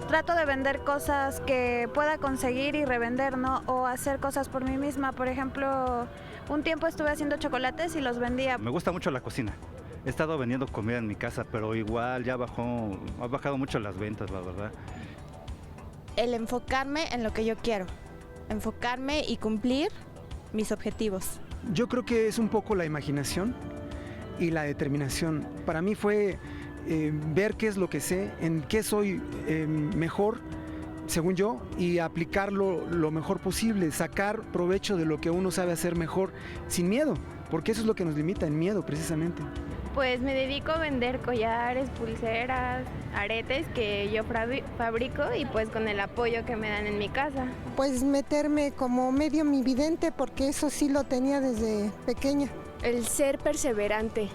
Trato de vender cosas que pueda conseguir y revender, ¿no? O hacer cosas por mí misma. Por ejemplo, un tiempo estuve haciendo chocolates y los vendía. Me gusta mucho la cocina. He estado vendiendo comida en mi casa, pero igual ha bajado mucho las ventas, la verdad. El enfocarme en lo que yo quiero. Enfocarme y cumplir mis objetivos. Yo creo que es un poco la imaginación y la determinación. Para mí fue ver qué es lo que sé, en qué soy mejor, según yo, y aplicarlo lo mejor posible, sacar provecho de lo que uno sabe hacer mejor, sin miedo, porque eso es lo que nos limita, el miedo precisamente. Pues me dedico a vender collares, pulseras, aretes que yo fabrico y pues con el apoyo que me dan en mi casa. Pues meterme como medio mi vidente, porque eso sí lo tenía desde pequeña. El ser perseverante.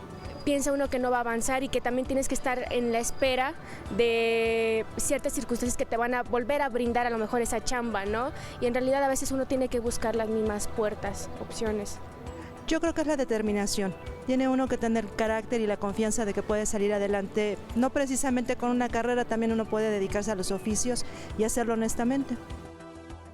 Piensa uno que no va a avanzar y que también tienes que estar en la espera de ciertas circunstancias que te van a volver a brindar a lo mejor esa chamba, ¿no? Y en realidad a veces uno tiene que buscar las mismas puertas, opciones. Yo creo que es la determinación. Tiene uno que tener carácter y la confianza de que puede salir adelante, no precisamente con una carrera, también uno puede dedicarse a los oficios y hacerlo honestamente.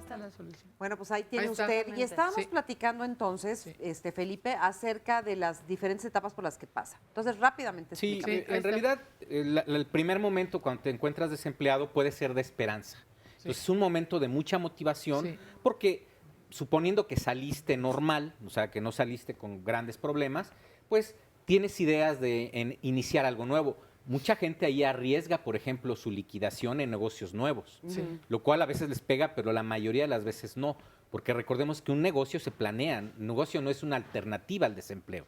Esta es la solución. Bueno, pues ahí tiene Ahí está. usted. Y estábamos Sí. platicando entonces, Felipe, acerca de las diferentes etapas por las que pasa. Entonces, rápidamente. Sí, explícame. en realidad el primer momento cuando te encuentras desempleado puede ser de esperanza. Entonces es un momento de mucha motivación porque suponiendo que saliste normal, o sea, que no saliste con grandes problemas, pues tienes ideas de iniciar algo nuevo. Mucha gente ahí arriesga, por ejemplo, su liquidación en negocios nuevos, lo cual a veces les pega, pero la mayoría de las veces no, porque recordemos que un negocio se planea, un negocio no es una alternativa al desempleo.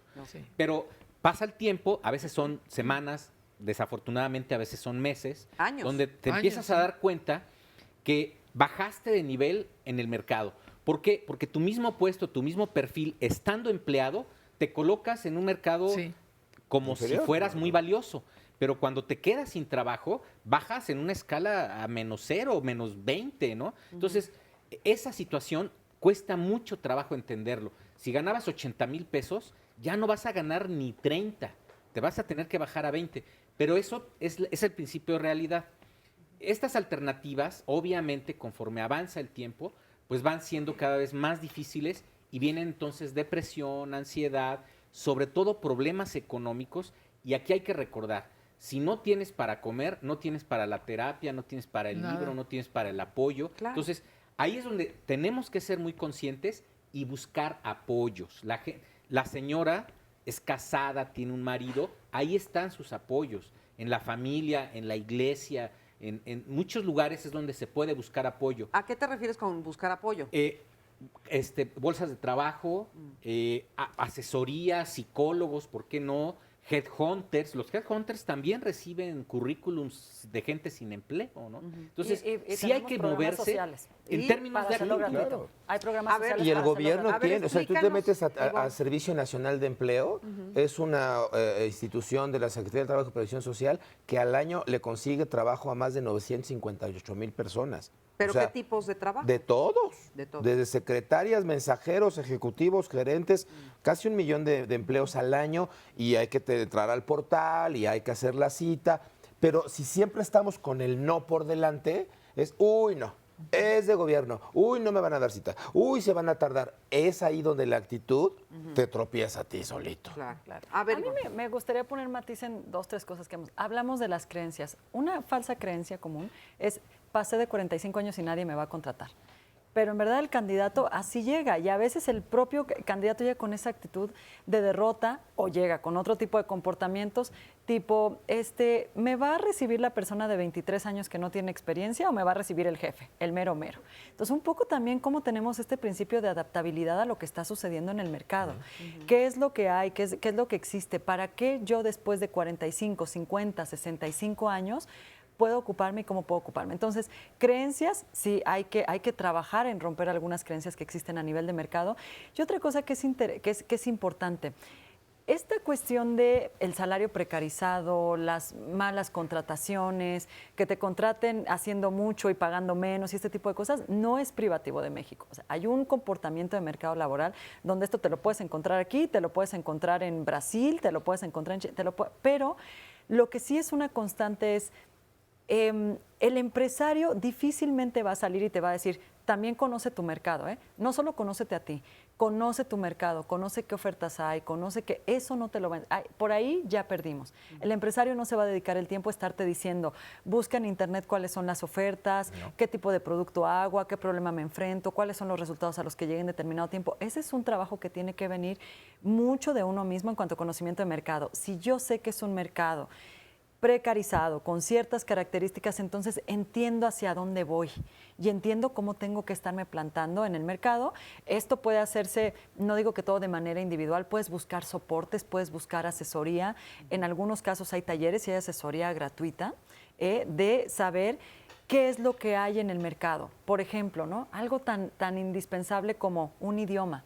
Pero pasa el tiempo, a veces son semanas, desafortunadamente a veces son meses, Años. donde te Años, empiezas a dar cuenta que bajaste de nivel en el mercado. ¿Por qué? Porque tu mismo puesto, tu mismo perfil, estando empleado, te colocas en un mercado como Inferior, si fueras claro. muy valioso. Pero cuando te quedas sin trabajo, bajas en una escala a -0, -20, ¿no? Entonces, esa situación cuesta mucho trabajo entenderlo. Si ganabas 80,000 pesos, ya no vas a ganar ni 30. Te vas a tener que bajar a 20. Pero eso es el principio de realidad. Estas alternativas, obviamente, conforme avanza el tiempo, pues van siendo cada vez más difíciles y vienen entonces depresión, ansiedad, sobre todo problemas económicos. Y aquí hay que recordar, si no tienes para comer, no tienes para la terapia, no tienes para el Nada. libro, no tienes para el apoyo. Claro. Entonces, ahí es donde tenemos que ser muy conscientes y buscar apoyos. La señora es casada, tiene un marido, ahí están sus apoyos. En la familia, en la iglesia, en muchos lugares es donde se puede buscar apoyo. ¿A qué te refieres con buscar apoyo? Bolsas de trabajo, asesoría, psicólogos, ¿por qué no? Headhunters. Los headhunters también reciben currículums de gente sin empleo, ¿no? Entonces, Y sí hay tenemos que programas moverse sociales. en Y términos para de hacerlo ayuda. gratuito. Hay programas sociales Y el para hacerlo gobierno gratuito. tiene, o sea, tú te metes a Servicio Nacional de Empleo, es una institución de la Secretaría de Trabajo y Previsión Social que al año le consigue trabajo a más de 958,000 personas. ¿Pero O sea, qué tipos de trabajo? de todos, De todos. desde secretarias, mensajeros, ejecutivos, gerentes, casi 1 millón de empleos al año y hay que entrar al portal y hay que hacer la cita. Pero si siempre estamos con el no por delante, es, uy, no, es de gobierno, uy, no me van a dar cita, uy, se van a tardar. Es ahí donde la actitud te tropieza a ti solito. Claro. A mí me gustaría poner matiz en 2, 3 cosas que hablamos de las creencias. Una falsa creencia común es pasé de 45 años y nadie me va a contratar. Pero en verdad el candidato así llega y a veces el propio candidato llega con esa actitud de derrota o llega con otro tipo de comportamientos tipo, ¿me va a recibir la persona de 23 años que no tiene experiencia o me va a recibir el jefe, el mero mero? Entonces un poco también cómo tenemos este principio de adaptabilidad a lo que está sucediendo en el mercado. ¿Qué es lo que hay? ¿Qué es lo que existe? ¿Para qué yo después de 45, 50, 65 años puedo ocuparme y cómo puedo ocuparme? Entonces, creencias, sí, hay que trabajar en romper algunas creencias que existen a nivel de mercado. Y otra cosa que es importante, esta cuestión de el salario precarizado, las malas contrataciones, que te contraten haciendo mucho y pagando menos y este tipo de cosas, no es privativo de México. O sea, hay un comportamiento de mercado laboral donde esto te lo puedes encontrar aquí, te lo puedes encontrar en Brasil, te lo puedes encontrar en Chile, pero lo que sí es una constante es el empresario difícilmente va a salir y te va a decir, también conoce tu mercado, no solo conócete a ti, conoce tu mercado, conoce qué ofertas hay, conoce que eso no te lo va a... Por ahí ya perdimos. El empresario no se va a dedicar el tiempo a estarte diciendo, busca en internet cuáles son las ofertas, qué tipo de producto hago, a qué problema me enfrento, cuáles son los resultados a los que llegue en determinado tiempo. Ese es un trabajo que tiene que venir mucho de uno mismo en cuanto a conocimiento de mercado. Si yo sé que es un mercado precarizado, con ciertas características, entonces entiendo hacia dónde voy y entiendo cómo tengo que estarme plantando en el mercado. Esto puede hacerse, no digo que todo de manera individual, puedes buscar soportes, puedes buscar asesoría. En algunos casos hay talleres y hay asesoría gratuita de saber qué es lo que hay en el mercado. Por ejemplo, ¿no? Algo tan indispensable como un idioma,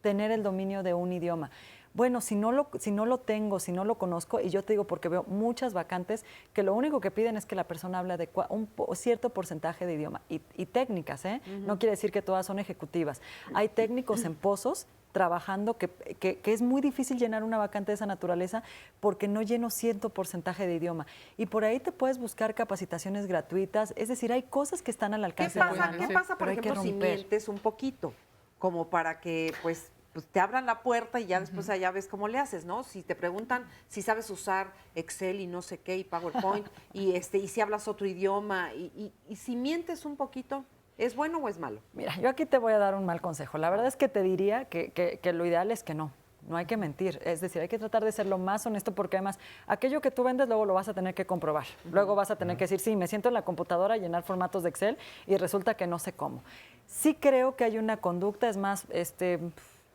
tener el dominio de un idioma. Bueno, si no lo tengo, si no lo conozco, y yo te digo porque veo muchas vacantes que lo único que piden es que la persona hable de un cierto porcentaje de idioma y técnicas, no quiere decir que todas son ejecutivas. Hay técnicos en pozos trabajando, que es muy difícil llenar una vacante de esa naturaleza porque no lleno cierto porcentaje de idioma. Y por ahí te puedes buscar capacitaciones gratuitas, es decir, hay cosas que están al alcance de la mano, ¿Qué pasa, por pero hay que ejemplo, si romper. mientes un poquito? Como para que, pues te abran la puerta y ya después ya ves cómo le haces, ¿no? Si te preguntan si sabes usar Excel y no sé qué, y PowerPoint, y si hablas otro idioma, y si mientes un poquito, ¿es bueno o es malo? Mira, yo aquí te voy a dar un mal consejo. La verdad es que te diría que lo ideal es que no hay que mentir. Es decir, hay que tratar de ser lo más honesto porque además aquello que tú vendes luego lo vas a tener que comprobar. Luego vas a tener que decir, sí, me siento en la computadora a llenar formatos de Excel y resulta que no sé cómo. Sí creo que hay una conducta, es más,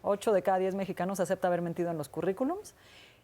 8 de cada 10 mexicanos acepta haber mentido en los currículums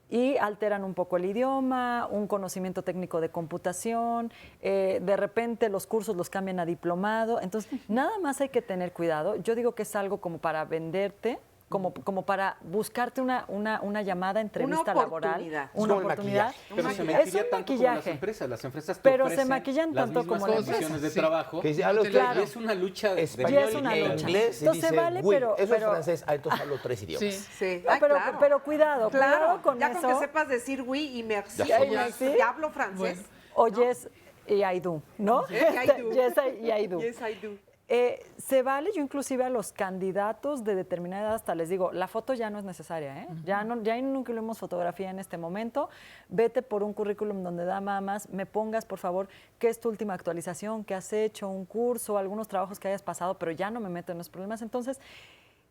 y alteran un poco el idioma, un conocimiento técnico de computación, de repente los cursos los cambian a diplomado, entonces nada más hay que tener cuidado. Yo digo que es algo como para venderte, como para buscarte una llamada, entrevista laboral, una oportunidad. Pero se Es maquilla un tanto como las empresas. Las empresas te pero se ofrecen maquillan las tanto mismas como las condiciones empresas. de trabajo. Que ya lo Claro. Y es una lucha de español es una e lucha. inglés. Y Entonces dice, vale, "Uy, pero- eso es pero- francés, entonces hablo 3 idiomas. Sí. No, pero cuidado con ya eso. con que sepas decir oui y merci, Ya y sí. ya hablo francés. O yes y I do, ¿no? Yes, I do. Yes, y I do. Yes, I do. Se vale, yo inclusive a los candidatos de determinada edad hasta les digo, la foto ya no es necesaria, ¿eh? Ya no incluimos fotografía en este momento, vete por un currículum donde da más, me pongas por favor qué es tu última actualización, qué has hecho, un curso, algunos trabajos que hayas pasado, pero ya no me meto en los problemas. Entonces,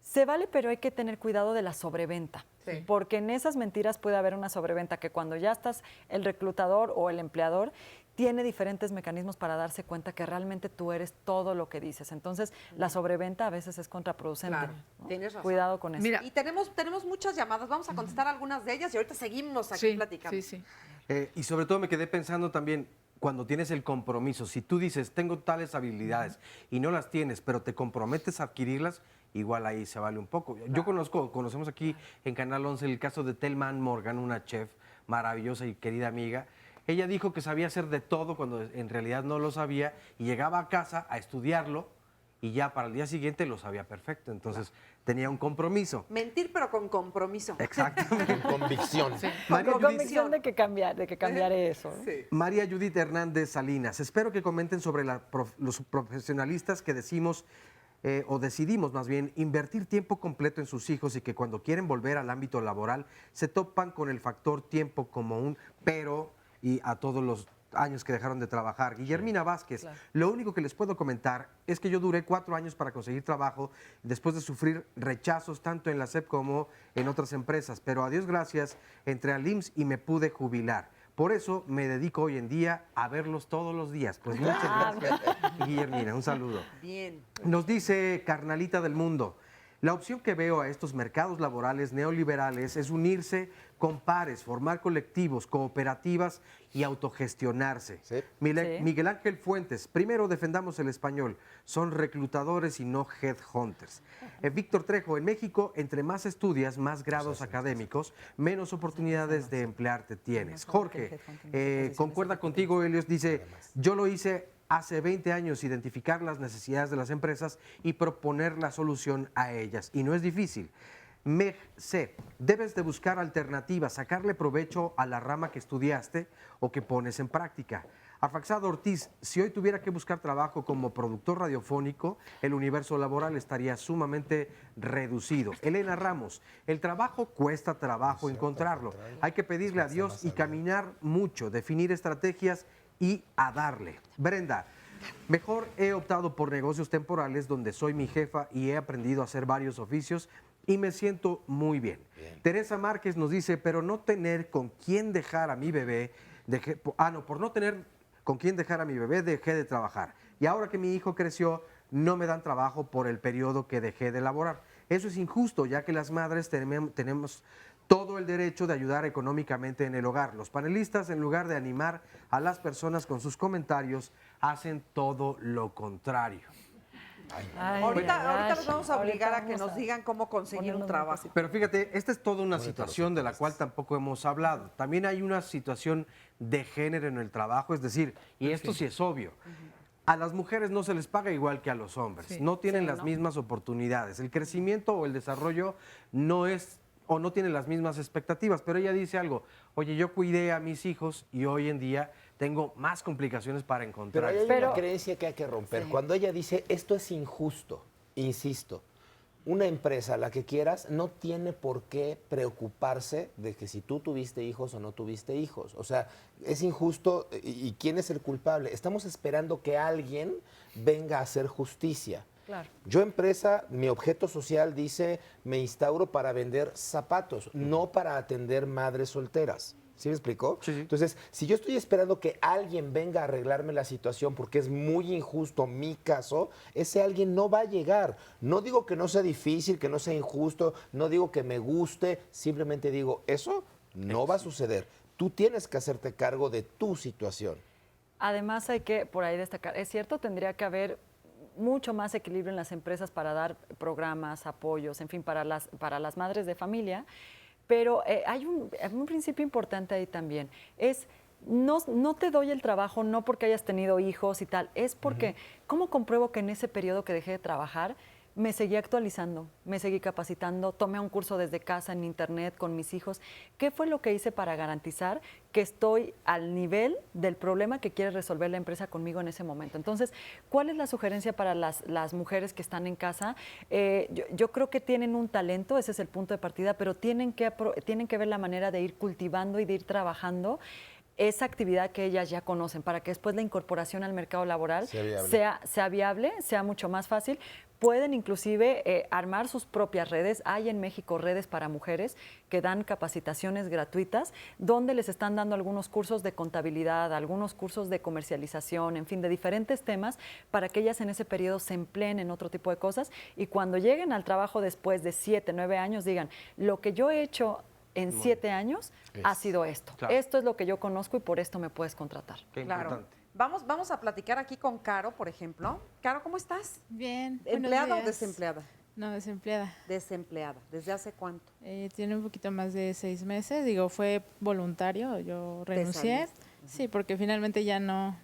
se vale, pero hay que tener cuidado de la sobreventa, porque en esas mentiras puede haber una sobreventa que cuando ya estás el reclutador o el empleador tiene diferentes mecanismos para darse cuenta que realmente tú eres todo lo que dices. Entonces, la sobreventa a veces es contraproducente. Claro, ¿no? tienes razón. Cuidado con eso. Mira, y tenemos muchas llamadas, vamos a contestar algunas de ellas y ahorita seguimos aquí platicando. Y sobre todo me quedé pensando también, cuando tienes el compromiso, si tú dices, tengo tales habilidades y no las tienes, pero te comprometes a adquirirlas, igual ahí se vale un poco. Yo conocemos aquí en Canal 11 el caso de Telman Morgan, una chef maravillosa y querida amiga. Ella dijo que sabía hacer de todo cuando en realidad no lo sabía y llegaba a casa a estudiarlo y ya para el día siguiente lo sabía perfecto. Entonces tenía un compromiso. Mentir, pero con compromiso. Exactamente. Convicción. María Con Judith, convicción de que cambiaré eso. ¿no? María Judith Hernández Salinas, espero que comenten sobre los profesionalistas que decimos o decidimos más bien invertir tiempo completo en sus hijos y que cuando quieren volver al ámbito laboral se topan con el factor tiempo como un pero y a todos los años que dejaron de trabajar. Guillermina Vázquez, lo único que les puedo comentar es que yo duré 4 años para conseguir trabajo después de sufrir rechazos tanto en la SEP como en otras empresas, pero a Dios gracias entré al IMSS y me pude jubilar. Por eso me dedico hoy en día a verlos todos los días. Pues muchas gracias, Guillermina, un saludo. Bien. Nos dice Carnalita del Mundo, la opción que veo a estos mercados laborales neoliberales es unirse con pares, formar colectivos, cooperativas y autogestionarse. Miguel Ángel Fuentes, primero defendamos el español, son reclutadores y no headhunters. Víctor Trejo, en México, entre más estudias, más grados académicos, menos oportunidades de emplearte tienes. Jorge, concuerda contigo, Helios, dice, yo lo hice hace 20 años, identificar las necesidades de las empresas y proponer la solución a ellas. Y no es difícil. Meg C. Debes de buscar alternativas, sacarle provecho a la rama que estudiaste o que pones en práctica. Arfaxado Ortiz, si hoy tuviera que buscar trabajo como productor radiofónico, el universo laboral estaría sumamente reducido. Elena Ramos, el trabajo cuesta trabajo encontrarlo. Hay que pedirle a Dios y caminar mucho, definir estrategias y a darle. Brenda, mejor he optado por negocios temporales donde soy mi jefa y he aprendido a hacer varios oficios y me siento muy bien. Teresa Márquez nos dice, pero no tener con quién dejar a mi bebé, por no tener con quién dejar a mi bebé dejé de trabajar. Y ahora que mi hijo creció, no me dan trabajo por el periodo que dejé de laborar. Eso es injusto, ya que las madres tenemos todo el derecho de ayudar económicamente en el hogar. Los panelistas, en lugar de animar a las personas con sus comentarios, hacen todo lo contrario. Ahorita los vamos a obligar a que nos digan cómo conseguir un trabajo. Pero fíjate, esta es toda una situación de la cual tampoco hemos hablado. También hay una situación de género en el trabajo, es decir, y esto sí es obvio. A las mujeres no se les paga igual que a los hombres, Sí. no tienen Sí, las ¿no? mismas oportunidades. El crecimiento o el desarrollo no es o no tiene las mismas expectativas, pero ella dice algo, oye, yo cuidé a mis hijos y hoy en día tengo más complicaciones para Pero encontrar. ahí hay una creencia que hay que romper. Sí. Cuando ella dice, esto es injusto, insisto, una empresa, la que quieras, no tiene por qué preocuparse de que si tú tuviste hijos o no tuviste hijos. O sea, es injusto y ¿quién es el culpable? Estamos esperando que alguien venga a hacer justicia. Claro. Yo empresa, mi objeto social dice, me instauro para vender zapatos, no para atender madres solteras. ¿Sí me explicó? Sí, sí. Entonces, si yo estoy esperando que alguien venga a arreglarme la situación porque es muy injusto mi caso, ese alguien no va a llegar. No digo que no sea difícil, que no sea injusto, no digo que me guste, simplemente digo, eso no va a suceder. Tú tienes que hacerte cargo de tu situación. Además hay que, por ahí destacar, es cierto, tendría que haber mucho más equilibrio en las empresas para dar programas, apoyos, en fin, para las madres de familia, pero hay un principio importante ahí también, es no te doy el trabajo no porque hayas tenido hijos y tal, es porque, ¿cómo compruebo que en ese periodo que dejé de trabajar me seguí actualizando, me seguí capacitando, tomé un curso desde casa en internet con mis hijos? ¿Qué fue lo que hice para garantizar que estoy al nivel del problema que quiere resolver la empresa conmigo en ese momento? Entonces, ¿cuál es la sugerencia para las mujeres que están en casa? Yo creo que tienen un talento, ese es el punto de partida, pero tienen que ver la manera de ir cultivando y de ir trabajando esa actividad que ellas ya conocen para que después la incorporación al mercado laboral sea viable, sea mucho más fácil. Pueden inclusive armar sus propias redes. Hay en México redes para mujeres que dan capacitaciones gratuitas donde les están dando algunos cursos de contabilidad, algunos cursos de comercialización, en fin, de diferentes temas para que ellas en ese periodo se empleen en otro tipo de cosas y cuando lleguen al trabajo después de 7, 9 años digan, lo que yo he hecho en 7 años ha sido esto. Claro. Esto es lo que yo conozco y por esto me puedes contratar. Qué Claro. importante. Vamos a platicar aquí con Caro, por ejemplo. Caro, ¿cómo estás? Bien. ¿Empleada buenos o días. desempleada? No, desempleada. Desempleada. ¿Desde hace cuánto? Tiene un poquito más de 6 meses. Digo, fue voluntario. Yo renuncié. saliste. Sí, porque finalmente ya no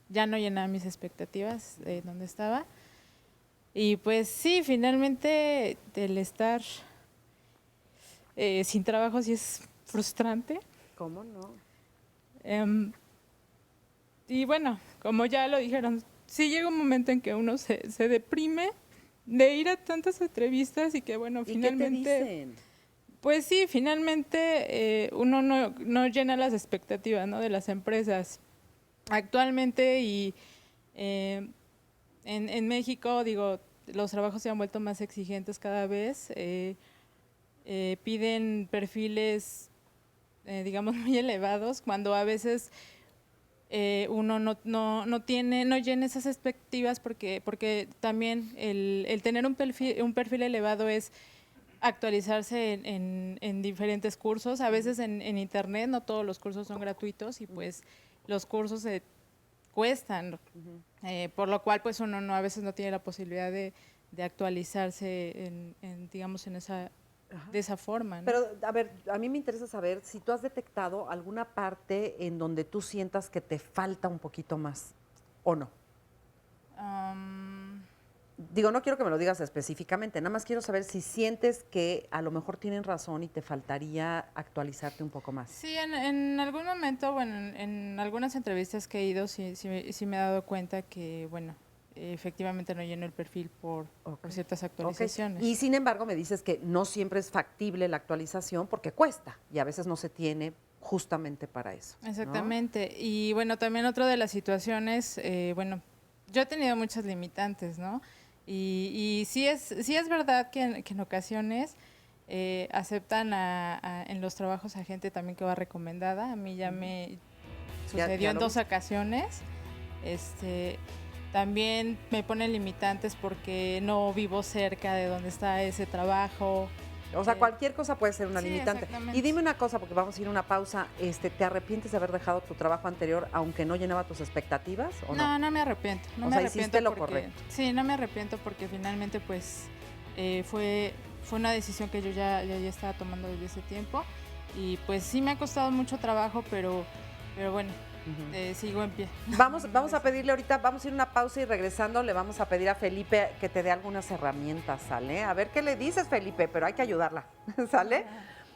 llenaba mis expectativas de donde estaba. Y pues sí, finalmente el estar sin trabajo sí es frustrante. ¿Cómo no? Y bueno, como ya lo dijeron, sí llega un momento en que uno se deprime de ir a tantas entrevistas y que bueno, finalmente... ¿Y qué te dicen? Pues sí, finalmente uno no llena las expectativas, ¿no?, de las empresas. Actualmente y en México, digo, los trabajos se han vuelto más exigentes cada vez. Piden perfiles, digamos, muy elevados, cuando a veces uno no llena esas expectativas porque también el tener un perfil elevado es actualizarse en diferentes cursos, a veces en internet, no todos los cursos son gratuitos y pues los cursos cuestan, por lo cual pues uno a veces no tiene la posibilidad de actualizarse digamos en esa de esa forma, ¿no? Pero, a ver, a mí me interesa saber si tú has detectado alguna parte en donde tú sientas que te falta un poquito más, ¿o no? Digo, no quiero que me lo digas específicamente, nada más quiero saber si sientes que a lo mejor tienen razón y te faltaría actualizarte un poco más. Sí, en algún momento, bueno, en algunas entrevistas que he ido, sí me he dado cuenta que, bueno, efectivamente no lleno el perfil por ciertas actualizaciones. Y sin embargo me dices que no siempre es factible la actualización porque cuesta y a veces no se tiene justamente para eso, ¿no? Exactamente. Y bueno, también otra de las situaciones, bueno, yo he tenido muchas limitantes, ¿no? Y sí es verdad que en ocasiones aceptan en los trabajos a gente también que va recomendada. A mí ya me sucedió en 2 ocasiones. También me ponen limitantes porque no vivo cerca de donde está ese trabajo. O sea, cualquier cosa puede ser una limitante. Exactamente. Y dime una cosa, porque vamos a ir a una pausa. ¿Te arrepientes de haber dejado tu trabajo anterior aunque no llenaba tus expectativas o no? No me arrepiento. O sea, hiciste lo correcto. Sí, no me arrepiento porque finalmente pues fue una decisión que yo ya estaba tomando desde ese tiempo. Y pues sí me ha costado mucho trabajo, pero bueno. sigo en pie. Vamos a pedirle ahorita, vamos a ir a una pausa y regresando le vamos a pedir a Felipe que te dé algunas herramientas, ¿sale? A ver qué le dices, Felipe, pero hay que ayudarla, ¿sale?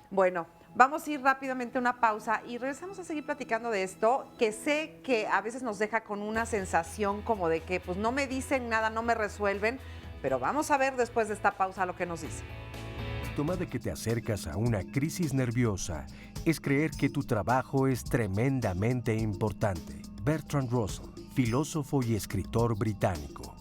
Bueno, vamos a ir rápidamente a una pausa y regresamos a seguir platicando de esto, que sé que a veces nos deja con una sensación como de que pues no me dicen nada, no me resuelven, pero vamos a ver después de esta pausa lo que nos dice. Síntoma de que te acercas a una crisis nerviosa es creer que tu trabajo es tremendamente importante. Bertrand Russell, filósofo y escritor británico.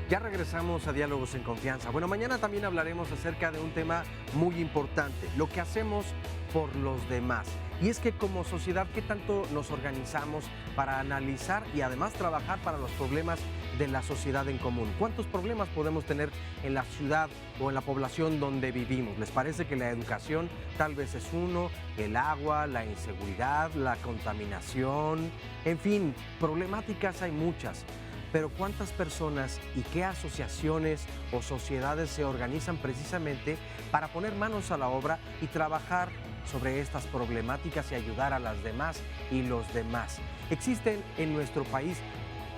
Ya regresamos a Diálogos en Confianza. Bueno, mañana también hablaremos acerca de un tema muy importante, lo que hacemos por los demás. Y es que como sociedad, ¿qué tanto nos organizamos para analizar y además trabajar para los problemas de la sociedad en común? ¿Cuántos problemas podemos tener en la ciudad o en la población donde vivimos? ¿Les parece que la educación tal vez es uno, el agua, la inseguridad, la contaminación? En fin, problemáticas hay muchas. Pero ¿cuántas personas y qué asociaciones o sociedades se organizan precisamente para poner manos a la obra y trabajar sobre estas problemáticas y ayudar a las demás y los demás? Existen en nuestro país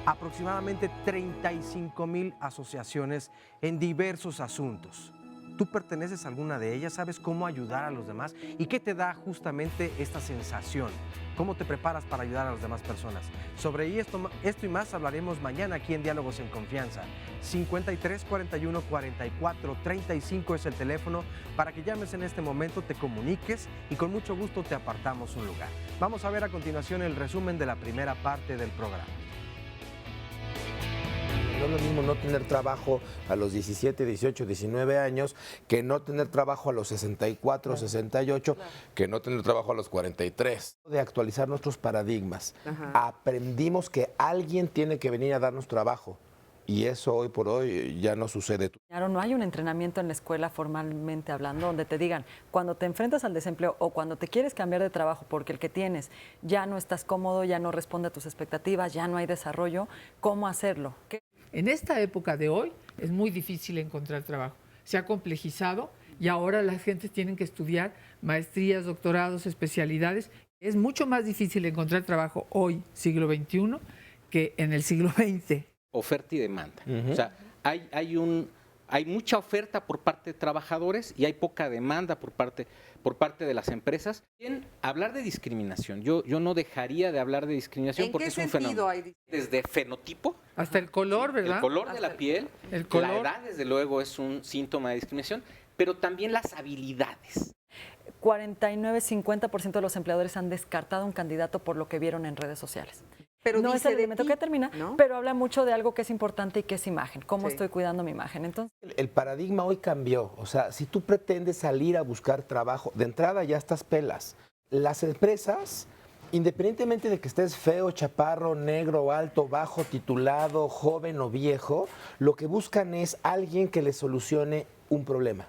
aproximadamente 35,000 asociaciones en diversos asuntos. ¿Tú perteneces a alguna de ellas? ¿Sabes cómo ayudar a los demás? ¿Y qué te da justamente esta sensación? ¿Cómo te preparas para ayudar a las demás personas? Sobre esto y más hablaremos mañana aquí en Diálogos en Confianza. 53 41 44 35 es el teléfono para que llames en este momento, te comuniques y con mucho gusto te apartamos un lugar. Vamos a ver a continuación el resumen de la primera parte del programa. No es lo mismo no tener trabajo a los 17, 18, 19 años que no tener trabajo a los 64, 68, que no tener trabajo a los 43. De actualizar nuestros paradigmas. Aprendimos que alguien tiene que venir a darnos trabajo. Y eso hoy por hoy ya no sucede. No hay un entrenamiento en la escuela formalmente hablando donde te digan, cuando te enfrentas al desempleo o cuando te quieres cambiar de trabajo porque el que tienes ya no estás cómodo, ya no responde a tus expectativas, ya no hay desarrollo, ¿cómo hacerlo? En esta época de hoy es muy difícil encontrar trabajo. Se ha complejizado y ahora las gentes tienen que estudiar maestrías, doctorados, especialidades. Es mucho más difícil encontrar trabajo hoy, siglo XXI, que en el siglo XX. Oferta y demanda. O sea, hay mucha oferta por parte de trabajadores y hay poca demanda por parte de las empresas. Bien, hablar de discriminación, yo no dejaría de hablar de discriminación porque es un fenómeno. Desde fenotipo hasta el color, ¿verdad? El color de la piel, la edad desde luego es un síntoma de discriminación, pero también las habilidades. 49-50% de los empleadores han descartado un candidato por lo que vieron en redes sociales. Pero no es el elemento que termina, ¿no? Pero habla mucho de algo que es importante y que es imagen. ¿Cómo estoy cuidando mi imagen? Entonces, el paradigma hoy cambió. O sea, si tú pretendes salir a buscar trabajo, de entrada ya estás pelas. Las empresas, independientemente de que estés feo, chaparro, negro, alto, bajo, titulado, joven o viejo, lo que buscan es alguien que les solucione un problema.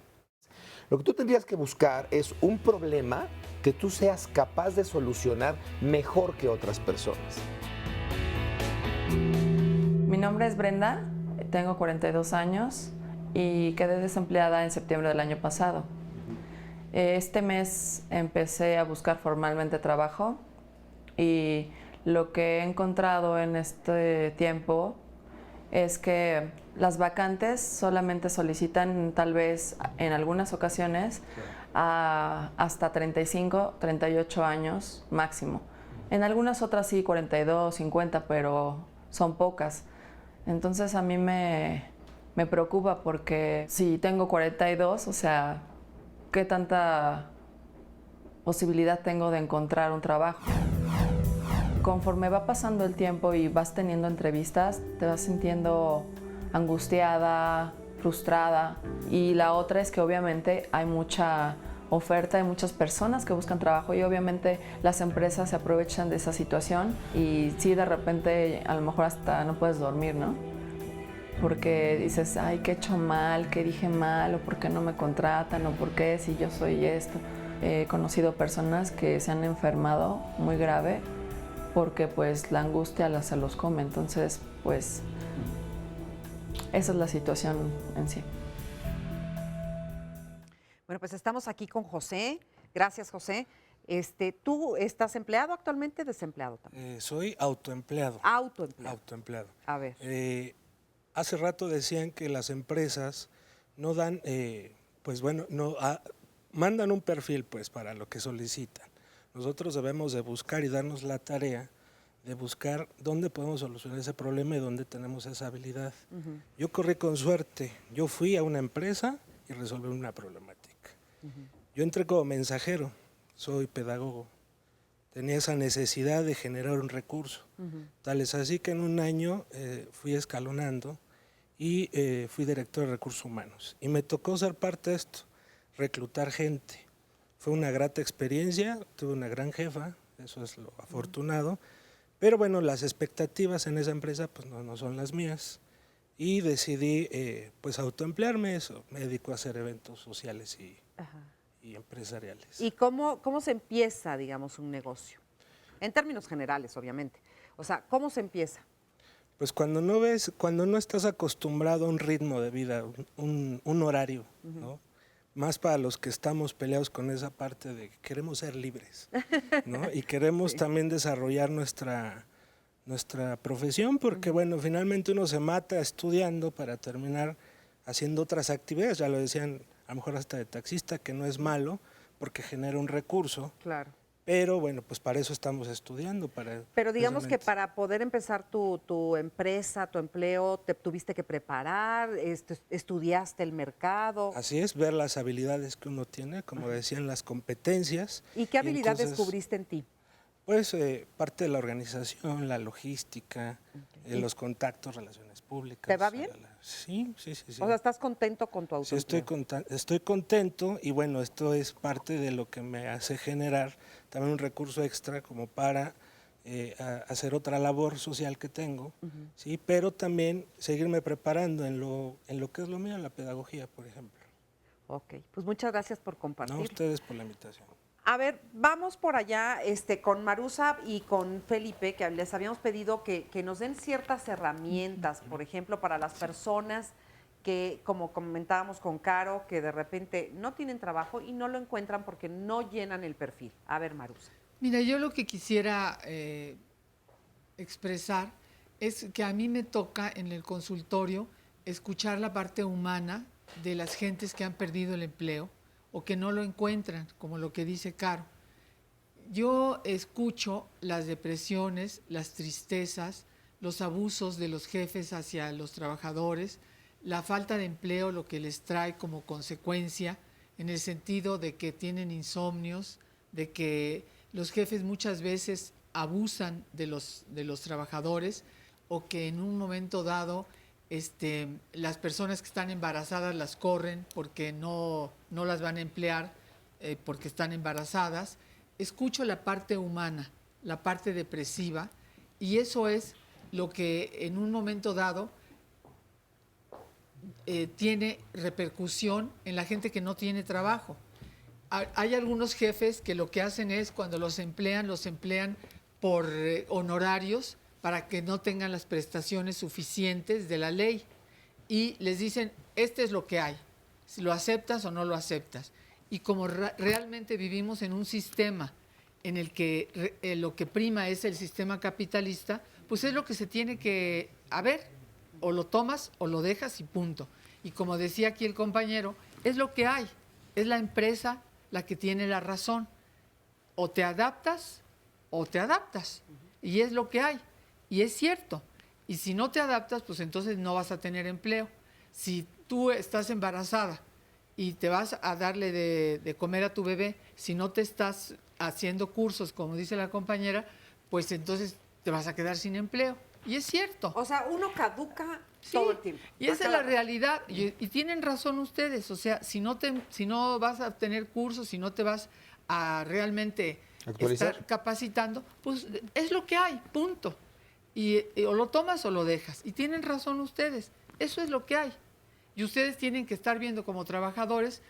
Lo que tú tendrías que buscar es un problema que tú seas capaz de solucionar mejor que otras personas. Mi nombre es Brenda, tengo 42 años y quedé desempleada en septiembre del año pasado. Este mes empecé a buscar formalmente trabajo y lo que he encontrado en este tiempo es que las vacantes solamente solicitan tal vez en algunas ocasiones hasta 35, 38 años máximo. En algunas otras sí, 42, 50, pero son pocas. Entonces a mí me preocupa porque si tengo 42, o sea, ¿qué tanta posibilidad tengo de encontrar un trabajo? Conforme va pasando el tiempo y vas teniendo entrevistas, te vas sintiendo angustiada, frustrada. Y la otra es que obviamente hay mucha oferta, hay muchas personas que buscan trabajo y obviamente las empresas se aprovechan de esa situación y sí, de repente a lo mejor hasta no puedes dormir, ¿no? Porque dices, ay, ¿qué he hecho mal? ¿Qué dije mal? ¿O por qué no me contratan? ¿O por qué si yo soy esto? He conocido personas que se han enfermado muy grave porque pues la angustia se los come. Entonces, pues esa es la situación en sí. Bueno, pues estamos aquí con José. Gracias, José. ¿Tú estás empleado actualmente, desempleado también? Soy autoempleado. Autoempleado. Autoempleado. A ver. Hace rato decían que las empresas no dan, mandan un perfil pues para lo que solicitan. Nosotros debemos de buscar y darnos la tarea de buscar dónde podemos solucionar ese problema y dónde tenemos esa habilidad. Yo corrí con suerte. Yo fui a una empresa y resolví una problemática. Yo entré como mensajero, soy pedagogo. Tenía esa necesidad de generar un recurso. Tal es así que en un año fui escalonando y fui director de recursos humanos. Y me tocó ser parte de esto, reclutar gente. Fue una grata experiencia, tuve una gran jefa, eso es lo afortunado. Pero bueno, las expectativas en esa empresa pues no son las mías. Y decidí pues autoemplearme eso. Me dedico a hacer eventos sociales y empresariales. ¿Y cómo se empieza, digamos, un negocio? En términos generales, obviamente. O sea, ¿cómo se empieza? Pues cuando no estás acostumbrado a un ritmo de vida, un horario, ¿no? Más para los que estamos peleados con esa parte de que queremos ser libres, ¿no? Y queremos también desarrollar nuestra profesión, porque bueno, finalmente uno se mata estudiando para terminar haciendo otras actividades, ya lo decían, a lo mejor hasta de taxista, que no es malo, porque genera un recurso. Claro. Pero bueno, pues para eso estamos estudiando. Pero digamos que para poder empezar tu empresa, tu empleo, te tuviste que preparar, estudiaste el mercado. Así es, ver las habilidades que uno tiene, como decían, las competencias. ¿Y qué habilidad descubriste en ti? Pues parte de la organización, la logística, los contactos, relaciones públicas. ¿Te va bien? Sí. O sea, ¿estás contento con tu autoempleo? Sí, estoy contento y bueno, esto es parte de lo que me hace generar también un recurso extra como para hacer otra labor social que tengo, ¿sí? Pero también seguirme preparando en lo que es lo mío, la pedagogía, por ejemplo. Ok, pues muchas gracias por compartir. No, ustedes por la invitación. A ver, vamos por allá con Marusa y con Felipe, que les habíamos pedido que nos den ciertas herramientas, por ejemplo, para las personas que, como comentábamos con Caro, que de repente no tienen trabajo y no lo encuentran porque no llenan el perfil. A ver, Marusa. Mira, yo lo que quisiera expresar es que a mí me toca en el consultorio escuchar la parte humana de las gentes que han perdido el empleo o que no lo encuentran, como lo que dice Caro. Yo escucho las depresiones, las tristezas, los abusos de los jefes hacia los trabajadores, la falta de empleo, lo que les trae como consecuencia, en el sentido de que tienen insomnios, de que los jefes muchas veces abusan de los trabajadores o que en un momento dado las personas que están embarazadas las corren porque no las van a emplear porque están embarazadas. Escucho la parte humana, la parte depresiva, y eso es lo que en un momento dado tiene repercusión en la gente que no tiene trabajo. Hay algunos jefes que lo que hacen es, cuando los emplean por honorarios, para que no tengan las prestaciones suficientes de la ley. Y les dicen, este es lo que hay, si lo aceptas o no lo aceptas. Y como realmente vivimos en un sistema en el que lo que prima es el sistema capitalista, pues es lo que se tiene que ver, o lo tomas o lo dejas y punto. Y como decía aquí el compañero, es lo que hay, es la empresa la que tiene la razón. O te adaptas o te adaptas, y es lo que hay. Y es cierto. Y si no te adaptas, pues entonces no vas a tener empleo. Si tú estás embarazada y te vas a darle de comer a tu bebé, si no te estás haciendo cursos, como dice la compañera, pues entonces te vas a quedar sin empleo. Y es cierto. O sea, uno caduca todo el tiempo. Y esa es la realidad. Y tienen razón ustedes. O sea, si no vas a tener cursos, si no te vas a realmente estar capacitando, pues es lo que hay, punto. Y o lo tomas o lo dejas. Y tienen razón ustedes. Eso es lo que hay. Y ustedes tienen que estar viendo como trabajadores,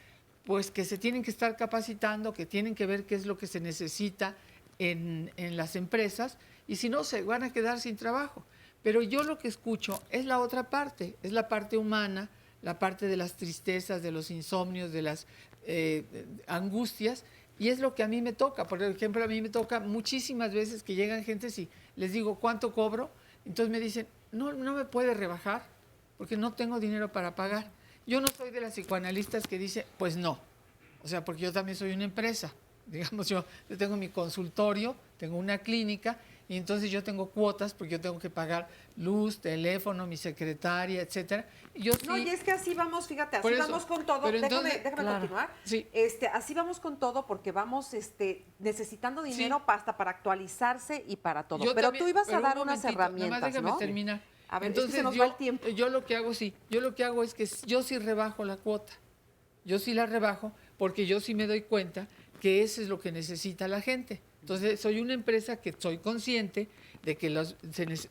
pues que se tienen que estar capacitando, que tienen que ver qué es lo que se necesita en las empresas, y si no, se van a quedar sin trabajo. Pero yo lo que escucho es la otra parte, es la parte humana, la parte de las tristezas, de los insomnios, de las angustias, Y es lo que a mí me toca. Por ejemplo, a mí me toca muchísimas veces que llegan gentes y les digo, ¿cuánto cobro? Entonces me dicen, no me puede rebajar porque no tengo dinero para pagar. Yo no soy de las psicoanalistas que dice, pues no. O sea, porque yo también soy una empresa. Digamos, yo tengo mi consultorio, tengo una clínica y entonces yo tengo cuotas porque yo tengo que pagar luz, teléfono, mi secretaria, etcétera. Y es que así vamos, fíjate, así Por eso, vamos con todo. pero Déjame entonces, continuar. Sí. Así vamos con todo porque vamos necesitando dinero hasta para actualizarse y para todo. Yo pero también, tú ibas a pero dar un unas momentito, herramientas, nada más déjame ¿no? terminar. A ver, entonces se nos va el tiempo. yo lo que hago es que yo sí rebajo la cuota. Yo sí la rebajo porque yo sí me doy cuenta que eso es lo que necesita la gente. Entonces, soy una empresa que soy consciente de que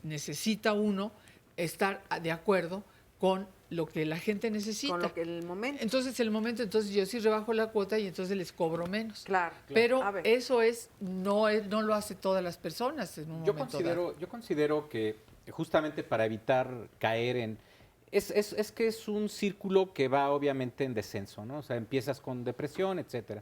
necesita uno estar de acuerdo con lo que la gente necesita. Con lo que el momento. Entonces, entonces yo sí rebajo la cuota y entonces les cobro menos. Claro. Pero eso no lo hace todas las personas en un momento dado. Yo considero que justamente para evitar caer en... Es que es un círculo que va obviamente en descenso, ¿no? O sea, empiezas con depresión, etcétera.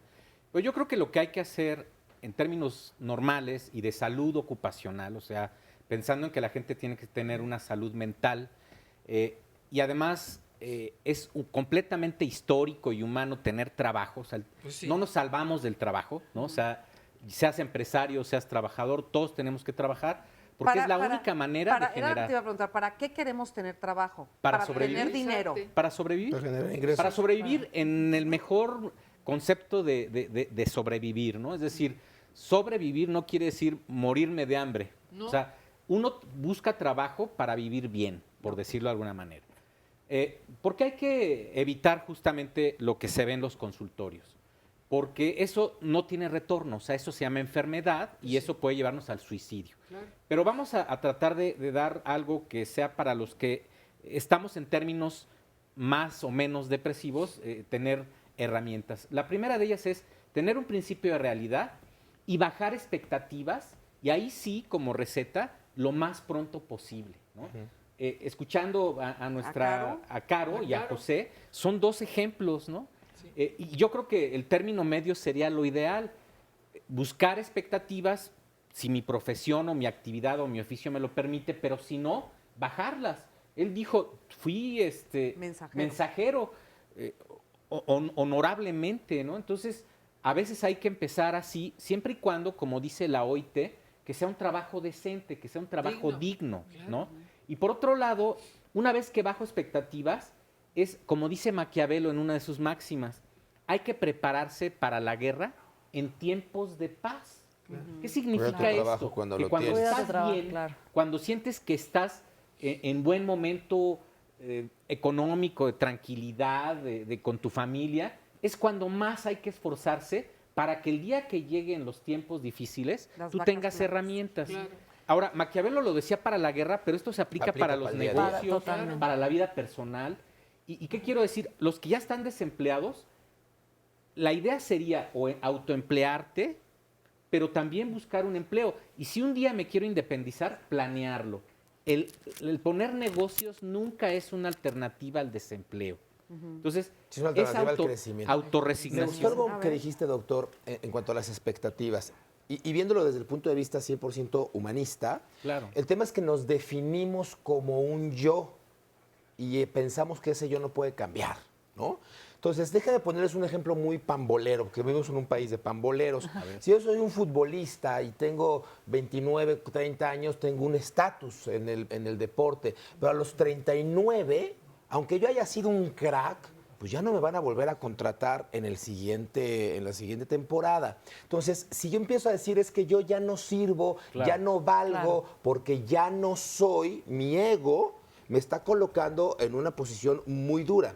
Pero yo creo que lo que hay que hacer en términos normales y de salud ocupacional, o sea, pensando en que la gente tiene que tener una salud mental, y además es completamente histórico y humano tener trabajo, o sea, Pues sí. no nos salvamos del trabajo, ¿no? O sea, seas empresario, seas trabajador, todos tenemos que trabajar, porque es la única manera de generar. Te iba a preguntar, ¿para qué queremos tener trabajo? Para sobrevivir. Tener dinero. Para sobrevivir. Para generar ingresos. Para sobrevivir en el mejor concepto de sobrevivir, ¿no? Es decir, sobrevivir no quiere decir morirme de hambre. No. O sea, uno busca trabajo para vivir bien, por decirlo de alguna manera. Porque hay que evitar justamente lo que se ve en los consultorios. Porque eso no tiene retorno, o sea, eso se llama enfermedad y eso puede llevarnos al suicidio. Claro. Pero vamos a tratar de dar algo que sea para los que estamos en términos más o menos depresivos, tener herramientas. La primera de ellas es tener un principio de realidad y bajar expectativas, y ahí sí, como receta, lo más pronto posible, ¿no? Escuchando a Caro y a José, son dos ejemplos, ¿no? Y yo creo que el término medio sería lo ideal. Buscar expectativas, si mi profesión o mi actividad o mi oficio me lo permite, pero si no, bajarlas. Él dijo, fui mensajero honorablemente, ¿no? Entonces, a veces hay que empezar así, siempre y cuando, como dice la OIT, que sea un trabajo decente, que sea un trabajo digno, ¿no? Y por otro lado, una vez que bajo expectativas, es como dice Maquiavelo en una de sus máximas, hay que prepararse para la guerra en tiempos de paz. ¿Qué significa esto? Cuando que lo cuando tienes. estás bien, cuando sientes que estás en buen momento económico, de tranquilidad, con tu familia, es cuando más hay que esforzarse para que el día que lleguen los tiempos difíciles, tú tengas herramientas. Claro. Ahora, Maquiavelo lo decía para la guerra, pero esto se aplica para los negocios, para la vida personal. ¿Y qué quiero decir? Los que ya están desempleados, la idea sería o autoemplearte, pero también buscar un empleo. Y si un día me quiero independizar, planearlo. El poner negocios nunca es una alternativa al desempleo. Entonces, es una alternativa al crecimiento. Autorresignación. Me gustó algo que dijiste, doctor, en cuanto a las expectativas. Y viéndolo desde el punto de vista 100% humanista, claro. El tema es que nos definimos como un yo y pensamos que ese yo no puede cambiar, ¿no? Entonces, déjame ponerles un ejemplo muy pambolero, porque vivimos en un país de pamboleros. Si yo soy un futbolista y tengo 29, 30 años, tengo un estatus en el deporte, pero a los 39, aunque yo haya sido un crack, pues ya no me van a volver a contratar en la siguiente temporada. Entonces, si yo empiezo a decir es que yo ya no sirvo, ya no valgo, porque ya no soy, mi ego me está colocando en una posición muy dura.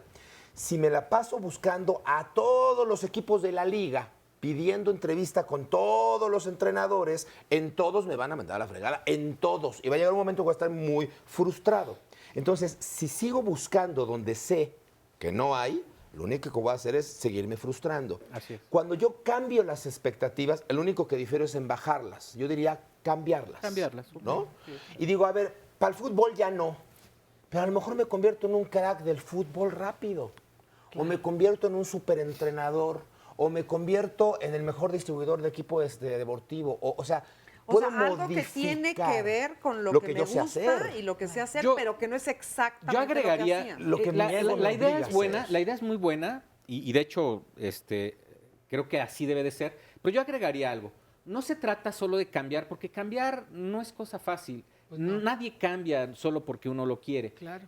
Si me la paso buscando a todos los equipos de la liga, pidiendo entrevista con todos los entrenadores, en todos me van a mandar a la fregada, en todos. Y va a llegar un momento que voy a estar muy frustrado. Entonces, si sigo buscando donde sé que no hay, lo único que voy a hacer es seguirme frustrando. Así es. Cuando yo cambio las expectativas, el único que difiero es en bajarlas. Yo diría cambiarlas. Cambiarlas. ¿No? Y digo, a ver, para el fútbol ya no. Pero a lo mejor me convierto en un crack del fútbol rápido. O me convierto en un superentrenador. o me convierto en el mejor distribuidor de equipo deportivo, o sea, puedo algo que tiene que ver con lo que me yo sé gusta hacer. y lo que sé hacer, pero que no es exactamente Yo agregaría, la idea es buena, la idea es muy buena y de hecho creo que así debe de ser, pero yo agregaría algo. No se trata solo de cambiar, porque cambiar no es cosa fácil. Pues no. Nadie cambia solo porque uno lo quiere. Claro.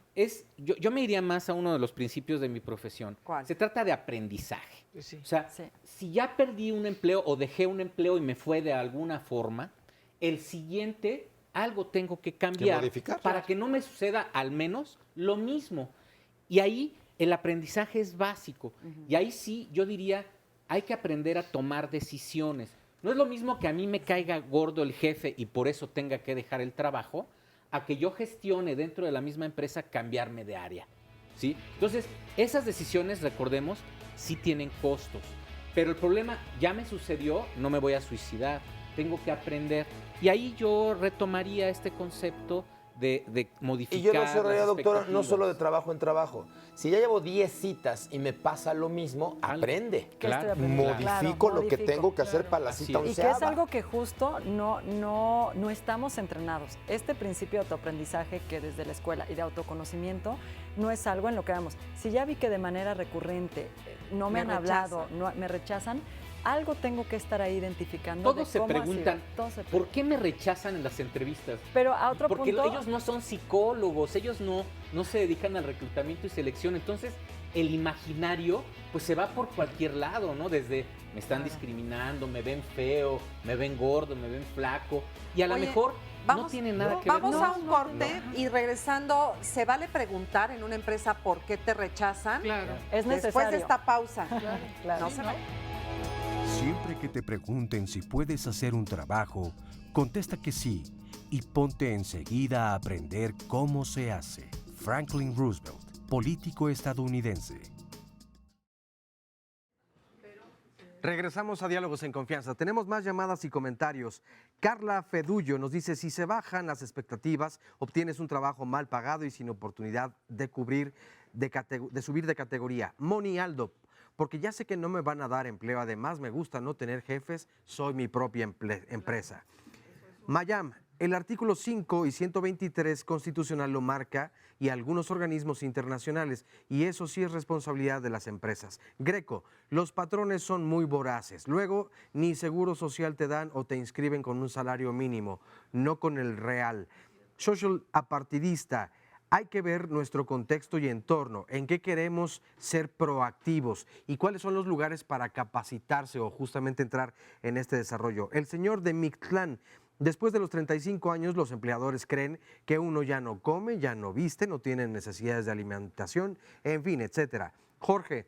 Yo me iría más a uno de los principios de mi profesión. ¿Cuál? Se trata de aprendizaje. Pues sí. O sea, si ya perdí un empleo o dejé un empleo y me fue de alguna forma, el siguiente algo tengo que cambiar para que no me suceda al menos lo mismo. Y ahí el aprendizaje es básico. Y ahí sí yo diría, hay que aprender a tomar decisiones. No es lo mismo que a mí me caiga gordo el jefe y por eso tenga que dejar el trabajo, a que yo gestione dentro de la misma empresa cambiarme de área, ¿sí? Entonces, esas decisiones, recordemos, sí tienen costos. Pero el problema, ya me sucedió, no me voy a suicidar, tengo que aprender. Y ahí yo retomaría este concepto de modificar. Y yo lo cerraría, doctora, no expectativas. solo de trabajo en trabajo. Si ya llevo 10 citas y me pasa lo mismo, aprende. Claro. Modifico lo que tengo que hacer para la cita Y que onceava. es algo que justo no estamos entrenados. Este principio de autoaprendizaje que desde la escuela y de autoconocimiento no es algo en lo que vamos. Si ya vi que de manera recurrente no me han hablado, no, me rechazan, algo tengo que estar ahí identificando. Todos se preguntan, ¿por qué me rechazan en las entrevistas? Pero a otro Porque punto... ellos no son psicólogos, ellos no se dedican al reclutamiento y selección. Entonces, el imaginario pues se va por cualquier lado, ¿no? Desde me están discriminando, me ven feo, me ven gordo, me ven flaco. Y a lo mejor no tiene nada que ver. Vamos a un corte y regresando, ¿se vale preguntar en una empresa por qué te rechazan? Claro. Es necesario. Después de esta pausa. Claro. No se vayan. Siempre que te pregunten si puedes hacer un trabajo, contesta que sí y ponte enseguida a aprender cómo se hace. Franklin Roosevelt, político estadounidense. Regresamos a Diálogos en Confianza. Tenemos más llamadas y comentarios. Carla Fedullo nos dice, si se bajan las expectativas, obtienes un trabajo mal pagado y sin oportunidad de subir de categoría. Moni Aldo, porque ya sé que no me van a dar empleo, además me gusta no tener jefes, soy mi propia empresa. Mayam, el artículo 5 y 123 constitucional lo marca y algunos organismos internacionales, y eso sí es responsabilidad de las empresas. Greco, los patrones son muy voraces, luego ni seguro social te dan o te inscriben con un salario mínimo, no con el real. Social apartidista, hay que ver nuestro contexto y entorno, en qué queremos ser proactivos y cuáles son los lugares para capacitarse o justamente entrar en este desarrollo. El señor de Mictlán, después de los 35 años, los empleadores creen que uno ya no come, ya no viste, no tiene necesidades de alimentación, en fin, etcétera. Jorge,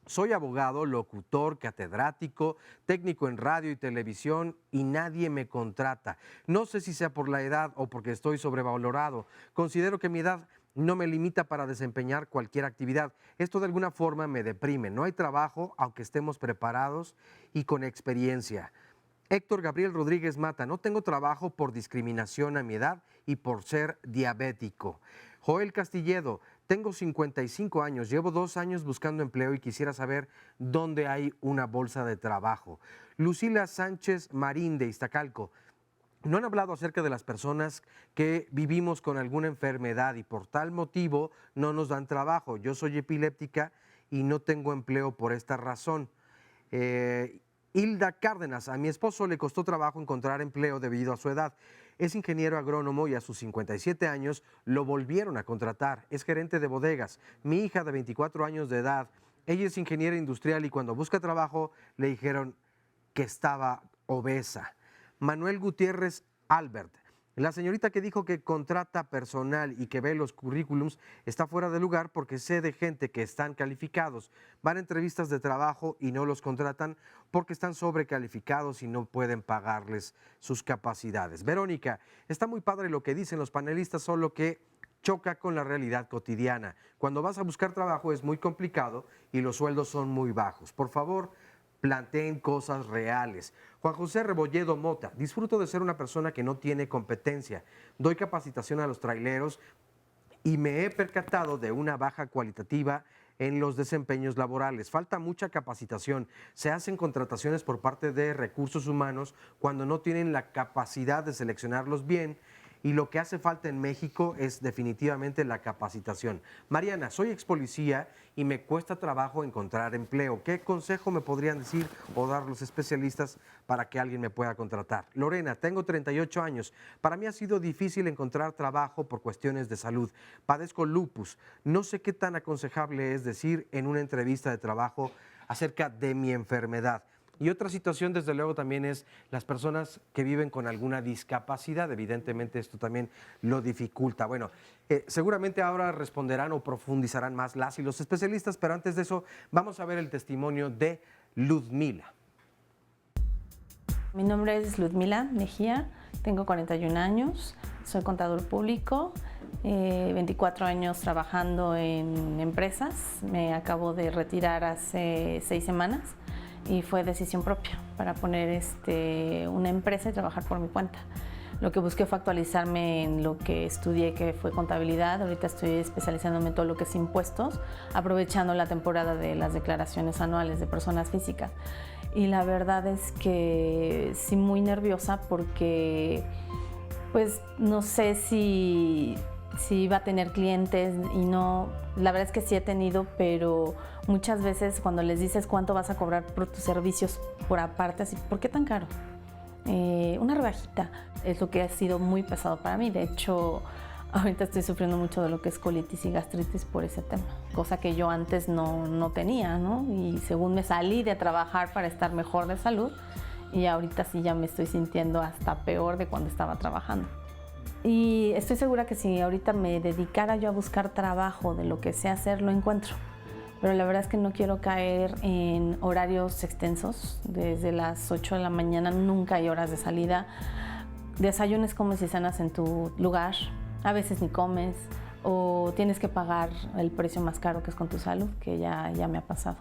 soy abogado, locutor, catedrático, técnico en radio y televisión y nadie me contrata. No sé si sea por la edad o porque estoy sobrevalorado. Considero que mi edad no me limita para desempeñar cualquier actividad. Esto de alguna forma me deprime. No hay trabajo, aunque estemos preparados y con experiencia. Héctor Gabriel Rodríguez Mata, no tengo trabajo por discriminación a mi edad y por ser diabético. Joel Castilledo, tengo 55 años, llevo 2 años buscando empleo y quisiera saber dónde hay una bolsa de trabajo. Lucila Sánchez Marín de Iztacalco, no han hablado acerca de las personas que vivimos con alguna enfermedad y por tal motivo no nos dan trabajo. Yo soy epiléptica y no tengo empleo por esta razón. Hilda Cárdenas, a mi esposo le costó trabajo encontrar empleo debido a su edad. Es ingeniero agrónomo y a sus 57 años lo volvieron a contratar. Es gerente de bodegas. Mi hija de 24 años de edad, ella es ingeniera industrial y cuando busca trabajo le dijeron que estaba obesa. Manuel Gutiérrez Albert, la señorita que dijo que contrata personal y que ve los currículums está fuera de lugar porque sé de gente que están calificados, van a entrevistas de trabajo y no los contratan porque están sobrecalificados y no pueden pagarles sus capacidades. Verónica, está muy padre lo que dicen los panelistas, solo que choca con la realidad cotidiana. Cuando vas a buscar trabajo es muy complicado y los sueldos son muy bajos. Por favor, planteen cosas reales. Juan José Rebolledo Mota, disfruto de ser una persona que no tiene competencia. Doy capacitación a los traileros y me he percatado de una baja cualitativa en los desempeños laborales. Falta mucha capacitación. Se hacen contrataciones por parte de recursos humanos cuando no tienen la capacidad de seleccionarlos bien. Y lo que hace falta en México es definitivamente la capacitación. Mariana, soy ex policía y me cuesta trabajo encontrar empleo. ¿Qué consejo me podrían decir o dar los especialistas para que alguien me pueda contratar? Lorena, tengo 38 años. Para mí ha sido difícil encontrar trabajo por cuestiones de salud. Padezco lupus. No sé qué tan aconsejable es decir en una entrevista de trabajo acerca de mi enfermedad. Y otra situación, desde luego, también es las personas que viven con alguna discapacidad. Evidentemente, esto también lo dificulta. Bueno, seguramente ahora responderán o profundizarán más las y los especialistas, pero antes de eso, vamos a ver el testimonio de Ludmila. Mi nombre es Ludmila Mejía, tengo 41 años, soy contador público, 24 años trabajando en empresas. Me acabo de retirar hace 6 semanas. Y fue decisión propia para poner una empresa y trabajar por mi cuenta. Lo que busqué fue actualizarme en lo que estudié, que fue contabilidad. Ahorita estoy especializándome en todo lo que es impuestos, aprovechando la temporada de las declaraciones anuales de personas físicas. Y la verdad es que sí, muy nerviosa porque pues no sé si iba a tener clientes y no, la verdad es que sí he tenido, pero muchas veces cuando les dices cuánto vas a cobrar por tus servicios por aparte, así, ¿por qué tan caro? Una rebajita es lo que ha sido muy pesado para mí. De hecho, ahorita estoy sufriendo mucho de lo que es colitis y gastritis por ese tema, cosa que yo antes no tenía, ¿no? Y según me salí de trabajar para estar mejor de salud, y ahorita sí ya me estoy sintiendo hasta peor de cuando estaba trabajando. Y estoy segura que si ahorita me dedicara yo a buscar trabajo de lo que sé hacer, lo encuentro. Pero la verdad es que no quiero caer en horarios extensos. Desde las 8 de la mañana nunca hay horas de salida. Desayunes, comes y cenas en tu lugar. A veces ni comes. O tienes que pagar el precio más caro, que es con tu salud, que ya me ha pasado.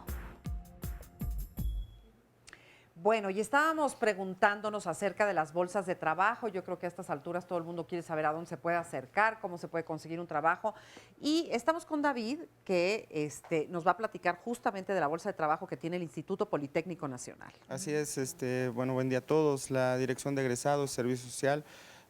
Bueno, y estábamos preguntándonos acerca de las bolsas de trabajo. Yo creo que a estas alturas todo el mundo quiere saber a dónde se puede acercar, cómo se puede conseguir un trabajo. Y estamos con David, que nos va a platicar justamente de la bolsa de trabajo que tiene el Instituto Politécnico Nacional. Así es, bueno, buen día a todos. La Dirección de Egresados, Servicio Social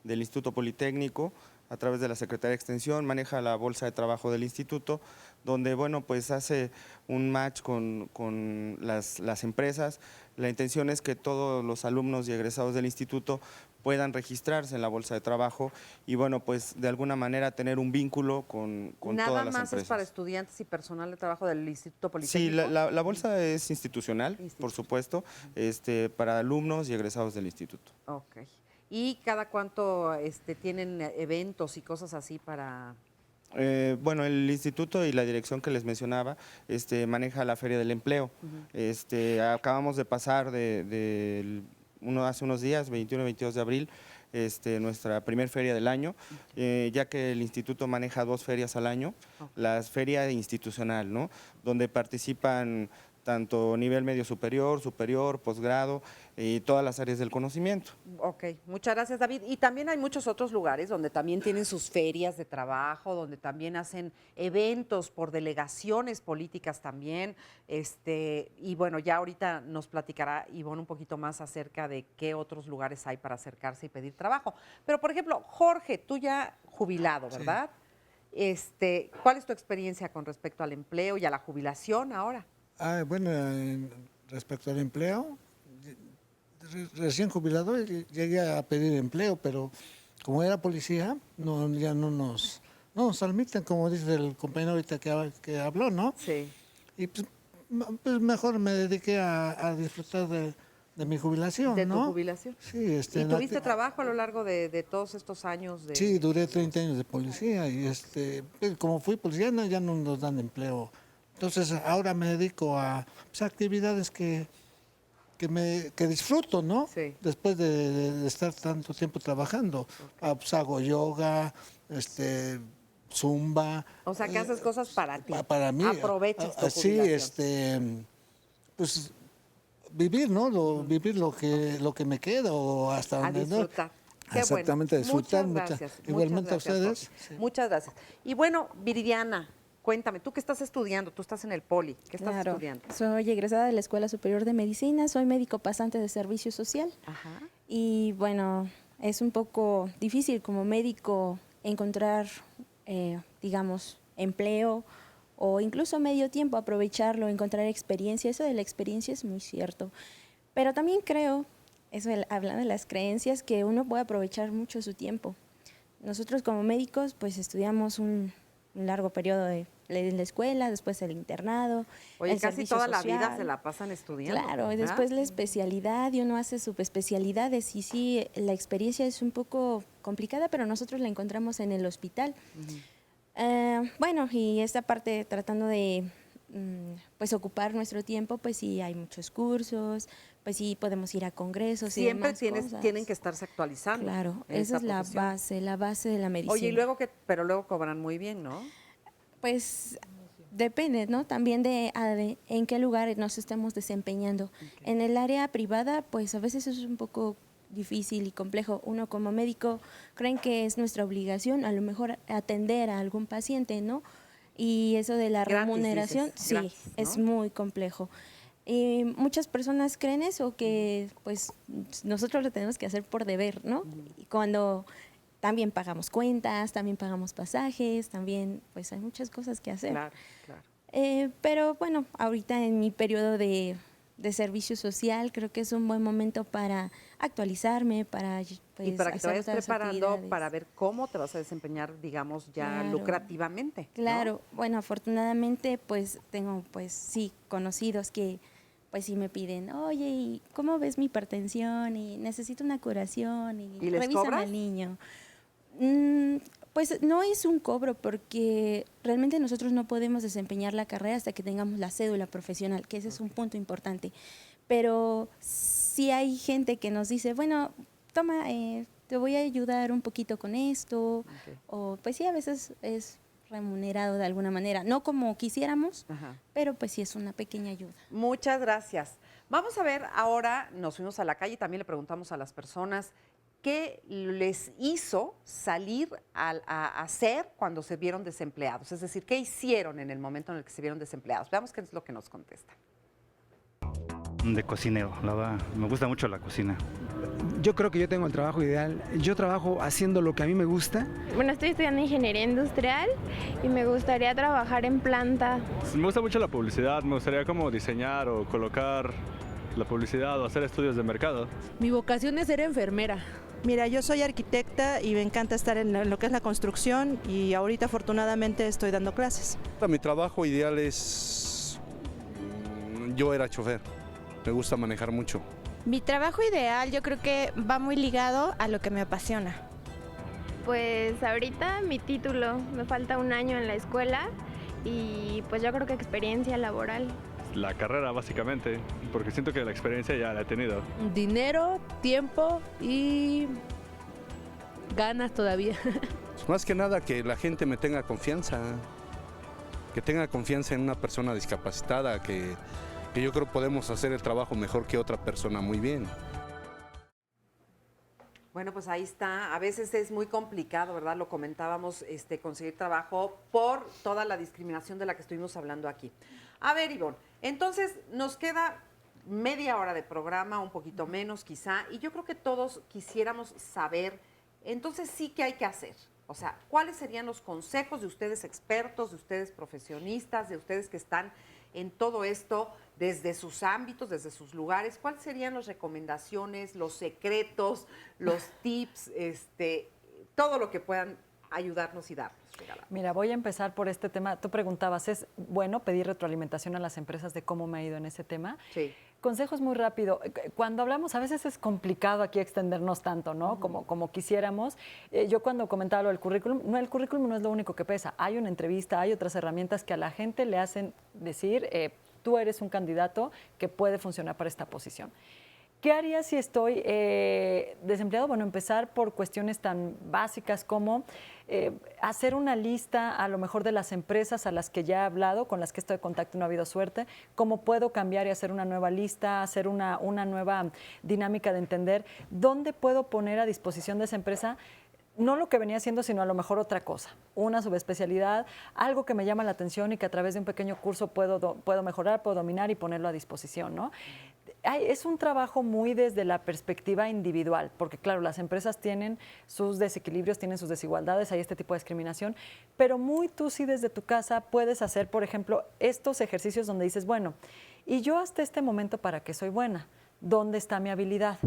del Instituto Politécnico, a través de la Secretaría de Extensión, maneja la bolsa de trabajo del instituto, donde, bueno, pues hace un match con las empresas. La intención es que todos los alumnos y egresados del instituto puedan registrarse en la bolsa de trabajo y, bueno, pues de alguna manera tener un vínculo con todas las empresas. ¿Nada más es para estudiantes y personal de trabajo del Instituto Politécnico? Sí, la bolsa es institucional, por supuesto, para alumnos y egresados del instituto. Ok. ¿Y cada cuánto tienen eventos y cosas así para...? Bueno, el instituto y la dirección que les mencionaba maneja la Feria del Empleo. Acabamos de pasar hace unos días, 21 y 22 de abril, nuestra primer feria del año, ya que el instituto maneja 2 ferias al año. La feria institucional, ¿no? Donde participan tanto nivel medio superior, posgrado y todas las áreas del conocimiento. Ok, muchas gracias, David. Y también hay muchos otros lugares donde también tienen sus ferias de trabajo, donde también hacen eventos por delegaciones políticas también. Y bueno, ya ahorita nos platicará Ivonne un poquito más acerca de qué otros lugares hay para acercarse y pedir trabajo. Pero, por ejemplo, Jorge, tú ya jubilado, ¿verdad? Sí. ¿Cuál es tu experiencia con respecto al empleo y a la jubilación ahora? Bueno, respecto al empleo, recién jubilado llegué a pedir empleo, pero como era policía, ya no nos admiten, como dice el compañero ahorita que habló, ¿no? Sí. Y pues mejor me dediqué a disfrutar de mi jubilación, ¿De ¿no? tu jubilación? Sí. ¿Y tuviste trabajo a lo largo de todos estos años? Sí, duré 30 años de policía y como fui policía ya no nos dan empleo. Entonces ahora me dedico a actividades que disfruto, ¿no? Sí. Después de estar tanto tiempo trabajando. Okay. Pues hago yoga, zumba. O sea, que haces cosas para ti. Para mí. Aprovechas tu jubilación. Pues vivir, ¿no? Vivir lo que me queda o hasta donde disfrutar. Qué exactamente, bueno. disfrutar. Muchas gracias. Igualmente muchas gracias, a ustedes. Sí. Muchas gracias. Y bueno, Viridiana, Cuéntame, ¿tú qué estás estudiando? Tú estás en el Poli. ¿Qué estás Claro, estudiando? soy egresada de la Escuela Superior de Medicina, soy médico pasante de servicio social. Ajá. Y bueno, es un poco difícil como médico encontrar, digamos, empleo o incluso medio tiempo, aprovecharlo, encontrar experiencia. Eso de la experiencia es muy cierto. Pero también creo, hablando de las creencias, que uno puede aprovechar mucho su tiempo. Nosotros como médicos pues estudiamos un largo periodo de la escuela, después el internado, Oye, el casi servicio toda la vida social. se la pasan estudiando. Claro, y ¿verdad? después la especialidad y uno hace subespecialidades y sí, la experiencia es un poco complicada, pero nosotros la encontramos en el hospital. Bueno, y esta parte tratando de pues ocupar nuestro tiempo, pues sí hay muchos cursos, pues sí podemos ir a congresos y Siempre demás cosas. tienen que estarse actualizando. Claro, en esa esta es la base de la medicina. Oye, pero luego cobran muy bien, ¿no? Pues depende, ¿no? También de en qué lugar nos estemos desempeñando. Okay. En el área privada, pues a veces es un poco difícil y complejo. Uno como médico creen que es nuestra obligación, a lo mejor atender a algún paciente, ¿no? Y eso de la remuneración, sí, gratis, ¿no? Es muy complejo. Y muchas personas creen eso, que pues nosotros lo tenemos que hacer por deber, ¿no? Y cuando también pagamos cuentas, también pagamos pasajes, también pues hay muchas cosas que hacer. Claro, claro. Pero bueno, ahorita en mi periodo de servicio social creo que es un buen momento para actualizarme, para pues, y para que te vayas preparando actividades. Para ver cómo te vas a desempeñar, digamos, ya lucrativamente. Claro, ¿no? Bueno, afortunadamente pues tengo pues sí conocidos que pues sí me piden, oye, ¿y cómo ves mi hipertensión? Y necesito una curación y les revísame cobras? al niño. Pues no es un cobro porque realmente nosotros no podemos desempeñar la carrera hasta que tengamos la cédula profesional, que ese es un punto importante. Pero sí hay gente que nos dice, bueno, toma, te voy a ayudar un poquito con esto, o pues sí, a veces es remunerado de alguna manera, no como quisiéramos, pero pues sí es una pequeña ayuda. Muchas gracias. Vamos a ver ahora, nos fuimos a la calle y también le preguntamos a las personas qué les hizo salir a hacer cuando se vieron desempleados, es decir, qué hicieron en el momento en el que se vieron desempleados. Veamos qué es lo que nos contestan. De cocinero, la verdad, me gusta mucho la cocina. Yo creo que yo tengo el trabajo ideal. Yo trabajo haciendo lo que a mí me gusta. Bueno, estoy estudiando ingeniería industrial y me gustaría trabajar en planta. Me gusta mucho la publicidad, me gustaría como diseñar o colocar la publicidad o hacer estudios de mercado. Mi vocación es ser enfermera. Mira, yo soy arquitecta y me encanta estar en lo que es la construcción y ahorita afortunadamente estoy dando clases. Mi trabajo ideal es, yo era chofer, me gusta manejar mucho. Mi trabajo ideal yo creo que va muy ligado a lo que me apasiona. Pues ahorita mi título, me falta un año en la escuela y pues yo creo que experiencia laboral. La carrera básicamente, porque siento que la experiencia ya la he tenido. Dinero, tiempo y ganas todavía. Más que nada que la gente me tenga confianza, que tenga confianza en una persona discapacitada, que yo creo podemos hacer el trabajo mejor que otra persona muy bien. Bueno, pues ahí está. A veces es muy complicado, ¿verdad? Lo comentábamos, conseguir trabajo por toda la discriminación de la que estuvimos hablando aquí. A ver, Ivonne, entonces nos queda media hora de programa, un poquito menos quizá, y yo creo que todos quisiéramos saber, entonces sí, ¿qué hay que hacer? O sea, ¿cuáles serían los consejos de ustedes expertos, de ustedes profesionistas, de ustedes que están en todo esto, desde sus ámbitos, desde sus lugares? ¿Cuáles serían las recomendaciones, los secretos, los tips, todo lo que puedan ayudarnos y darnos? Mira, voy a empezar por este tema. Tú preguntabas, ¿es bueno pedir retroalimentación a las empresas de cómo me ha ido en ese tema? Sí. Consejos muy rápido. Cuando hablamos, a veces es complicado aquí extendernos tanto, ¿no? Como quisiéramos. Yo cuando comentaba lo del currículum, el currículum no es lo único que pesa. Hay una entrevista, hay otras herramientas que a la gente le hacen decir, tú eres un candidato que puede funcionar para esta posición. ¿Qué haría si estoy desempleado? Bueno, empezar por cuestiones tan básicas como hacer una lista a lo mejor de las empresas a las que ya he hablado, con las que estoy en contacto y no ha habido suerte, cómo puedo cambiar y hacer una nueva lista, hacer una nueva dinámica de entender dónde puedo poner a disposición de esa empresa no lo que venía haciendo, sino a lo mejor otra cosa, una subespecialidad, algo que me llama la atención y que a través de un pequeño curso puedo mejorar, puedo dominar y ponerlo a disposición, ¿no? Es un trabajo muy desde la perspectiva individual, porque claro, las empresas tienen sus desequilibrios, tienen sus desigualdades, hay este tipo de discriminación, pero muy tú sí desde tu casa puedes hacer, por ejemplo, estos ejercicios donde dices, bueno, y yo hasta este momento para qué soy buena, ¿dónde está mi habilidad?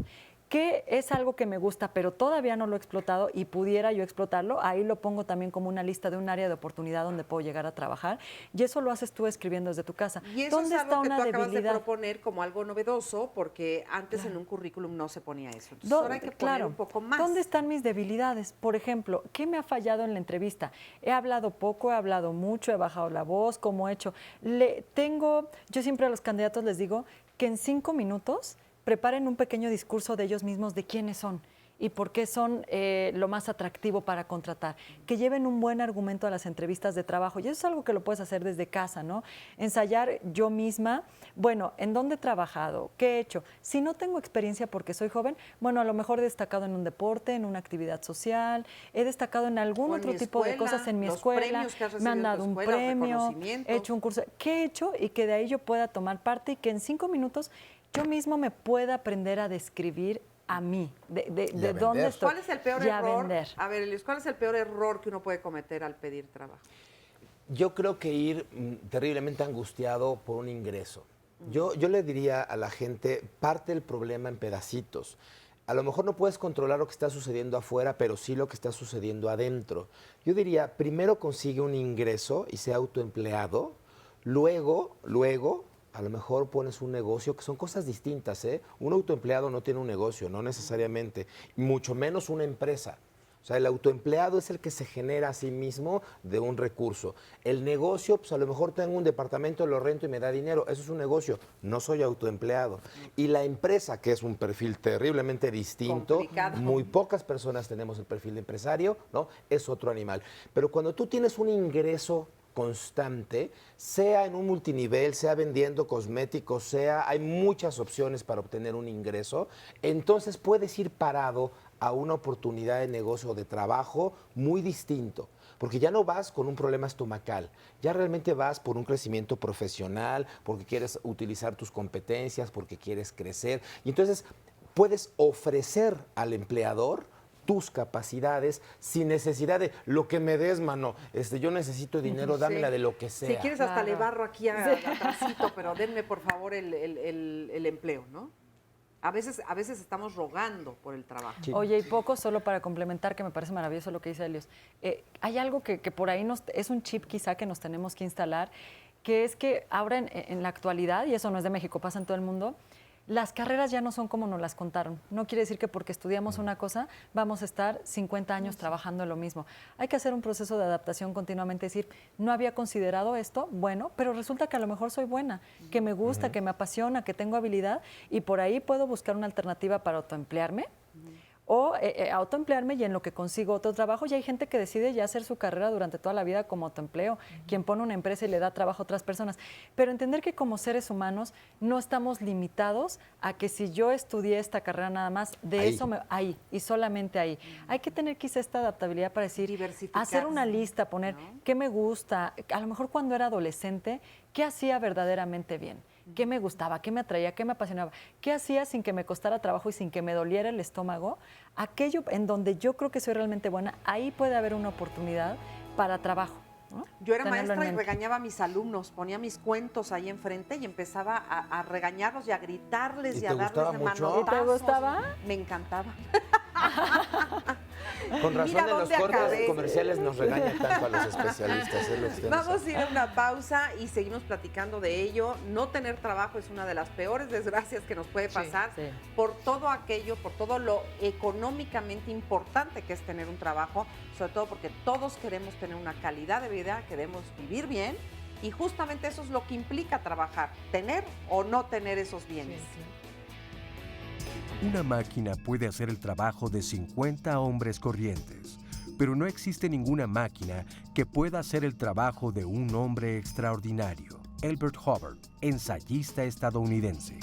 ¿Qué es algo que me gusta, pero todavía no lo he explotado y pudiera yo explotarlo? Ahí lo pongo también como una lista de un área de oportunidad donde puedo llegar a trabajar. Y eso lo haces tú escribiendo desde tu casa. Y eso ¿Dónde es algo está que una tú acabas debilidad? de proponer como algo novedoso, porque antes en un currículum no se ponía eso. Entonces ahora hay que poner Claro. un poco más. ¿Dónde están mis debilidades? Por ejemplo, ¿qué me ha fallado en la entrevista? He hablado poco, he hablado mucho, he bajado la voz, ¿cómo he hecho? Yo siempre a los candidatos les digo que en 5 minutos preparen un pequeño discurso de ellos mismos de quiénes son y por qué son lo más atractivo para contratar. Que lleven un buen argumento a las entrevistas de trabajo. Y eso es algo que lo puedes hacer desde casa, ¿no? Ensayar yo misma, bueno, ¿en dónde he trabajado? ¿Qué he hecho? Si no tengo experiencia porque soy joven, bueno, a lo mejor he destacado en un deporte, en una actividad social, he destacado en algún otro tipo de cosas en mi escuela, me han dado un premio, he hecho un curso. ¿Qué he hecho? Y que de ahí yo pueda tomar parte y que en 5 minutos yo mismo me pueda aprender a describir a mí, de dónde estoy. ¿Cuál es el peor error? A ver, Elios, ¿cuál es el peor error que uno puede cometer al pedir trabajo? Yo creo que ir terriblemente angustiado por un ingreso. Yo le diría a la gente, parte el problema en pedacitos. A lo mejor no puedes controlar lo que está sucediendo afuera, pero sí lo que está sucediendo adentro. Yo diría, primero consigue un ingreso y sea autoempleado, luego a lo mejor pones un negocio, que son cosas distintas, ¿eh? Un autoempleado no tiene un negocio, no necesariamente, mucho menos una empresa. O sea, el autoempleado es el que se genera a sí mismo de un recurso. El negocio, pues a lo mejor tengo un departamento, lo rento y me da dinero. Eso es un negocio, no soy autoempleado. Y la empresa, que es un perfil terriblemente distinto, complicado. Muy pocas personas tenemos el perfil de empresario, ¿no? Es otro animal. Pero cuando tú tienes un ingreso constante, sea en un multinivel, sea vendiendo cosméticos, hay muchas opciones para obtener un ingreso, entonces puedes ir parado a una oportunidad de negocio o de trabajo muy distinto, porque ya no vas con un problema estomacal, ya realmente vas por un crecimiento profesional, porque quieres utilizar tus competencias, porque quieres crecer, y entonces puedes ofrecer al empleador tus capacidades sin necesidad de lo que me des, mano. Yo necesito dinero, dámela de lo que sea. Si quieres hasta le barro aquí atrásito, pero denme por favor el empleo, ¿no? A veces estamos rogando por el trabajo. Sí. Oye, y poco, solo para complementar, que me parece maravilloso lo que dice Elios. Hay algo que por ahí es un chip quizá que nos tenemos que instalar, que es que ahora en la actualidad, y eso no es de México, pasa en todo el mundo, las carreras ya no son como nos las contaron. No quiere decir que porque estudiamos una cosa vamos a estar 50 años trabajando en lo mismo. Hay que hacer un proceso de adaptación continuamente, decir, no había considerado esto, bueno, pero resulta que a lo mejor soy buena, que me gusta, que me apasiona, que tengo habilidad y por ahí puedo buscar una alternativa para autoemplearme. O autoemplearme y en lo que consigo otro trabajo. Y hay gente que decide ya hacer su carrera durante toda la vida como autoempleo, quien pone una empresa y le da trabajo a otras personas. Pero entender que como seres humanos no estamos limitados a que si yo estudié esta carrera nada más, ahí y solamente ahí. Hay que tener quizá esta adaptabilidad para decir, hacer una lista, poner qué me gusta, a lo mejor cuando era adolescente, qué hacía verdaderamente bien. ¿Qué me gustaba? ¿Qué me atraía? ¿Qué me apasionaba? ¿Qué hacía sin que me costara trabajo y sin que me doliera el estómago? Aquello en donde yo creo que soy realmente buena, ahí puede haber una oportunidad para trabajo, ¿no? Yo era maestra y regañaba a mis alumnos, ponía mis cuentos ahí enfrente y empezaba a regañarlos y a gritarles y a darles de manotazos. ¿Te gustaba? Me encantaba. Con razón en los cortes comerciales nos regañan tanto a los especialistas. Vamos a ir a una pausa y seguimos platicando de ello. No tener trabajo es una de las peores desgracias que nos puede pasar por todo aquello, por todo lo económicamente importante que es tener un trabajo, sobre todo porque todos queremos tener una calidad de vida, queremos vivir bien y justamente eso es lo que implica trabajar, tener o no tener esos bienes. Una máquina puede hacer el trabajo de 50 hombres corrientes, pero no existe ninguna máquina que pueda hacer el trabajo de un hombre extraordinario. Elbert Hubbard, ensayista estadounidense.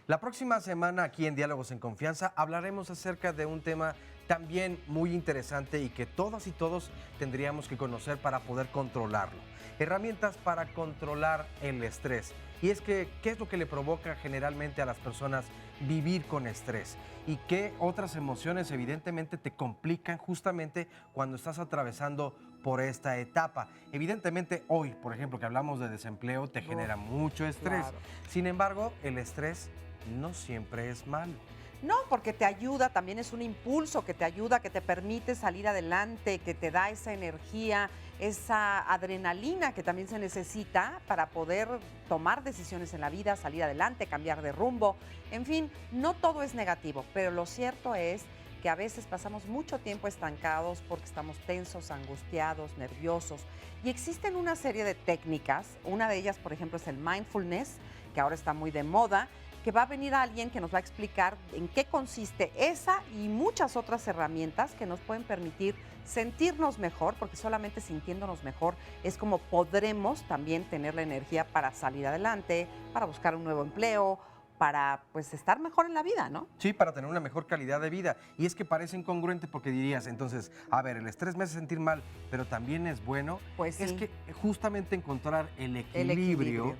La próxima semana aquí en Diálogos en Confianza hablaremos acerca de un tema también muy interesante y que todas y todos tendríamos que conocer para poder controlarlo. Herramientas para controlar el estrés. Y es que, ¿qué es lo que le provoca generalmente a las personas vivir con estrés? Y qué otras emociones evidentemente te complican justamente cuando estás atravesando por esta etapa. Evidentemente hoy, por ejemplo, que hablamos de desempleo, te genera mucho estrés. Claro. Sin embargo, el estrés no siempre es malo. No, porque te ayuda, también es un impulso que te ayuda, que te permite salir adelante, que te da esa energía, esa adrenalina que también se necesita para poder tomar decisiones en la vida, salir adelante, cambiar de rumbo. En fin, no todo es negativo, pero lo cierto es que a veces pasamos mucho tiempo estancados porque estamos tensos, angustiados, nerviosos. Y existen una serie de técnicas, una de ellas, por ejemplo, es el mindfulness, que ahora está muy de moda, que va a venir alguien que nos va a explicar en qué consiste esa y muchas otras herramientas que nos pueden permitir sentirnos mejor, porque solamente sintiéndonos mejor es como podremos también tener la energía para salir adelante, para buscar un nuevo empleo, para pues estar mejor en la vida, ¿no? Sí, para tener una mejor calidad de vida. Y es que parece incongruente porque dirías, entonces, a ver, el estrés me hace sentir mal, pero también es bueno. Pues sí. Es que justamente encontrar el equilibrio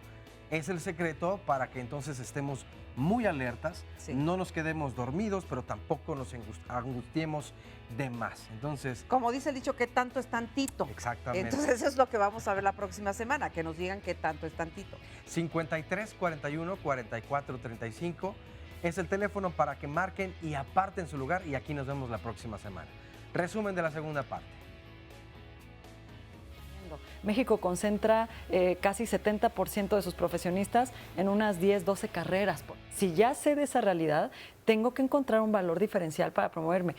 es el secreto para que entonces estemos muy alertas, no nos quedemos dormidos, pero tampoco nos angustiemos de más. Entonces, como dice el dicho, ¿qué tanto es tantito? Exactamente. Entonces eso es lo que vamos a ver la próxima semana, que nos digan qué tanto es tantito. 53 41 44 35 es el teléfono para que marquen y aparten su lugar, y aquí nos vemos la próxima semana. Resumen de la segunda parte. México concentra casi 70% de sus profesionistas en unas 10, 12 carreras. Si ya sé de esa realidad, tengo que encontrar un valor diferencial para promoverme.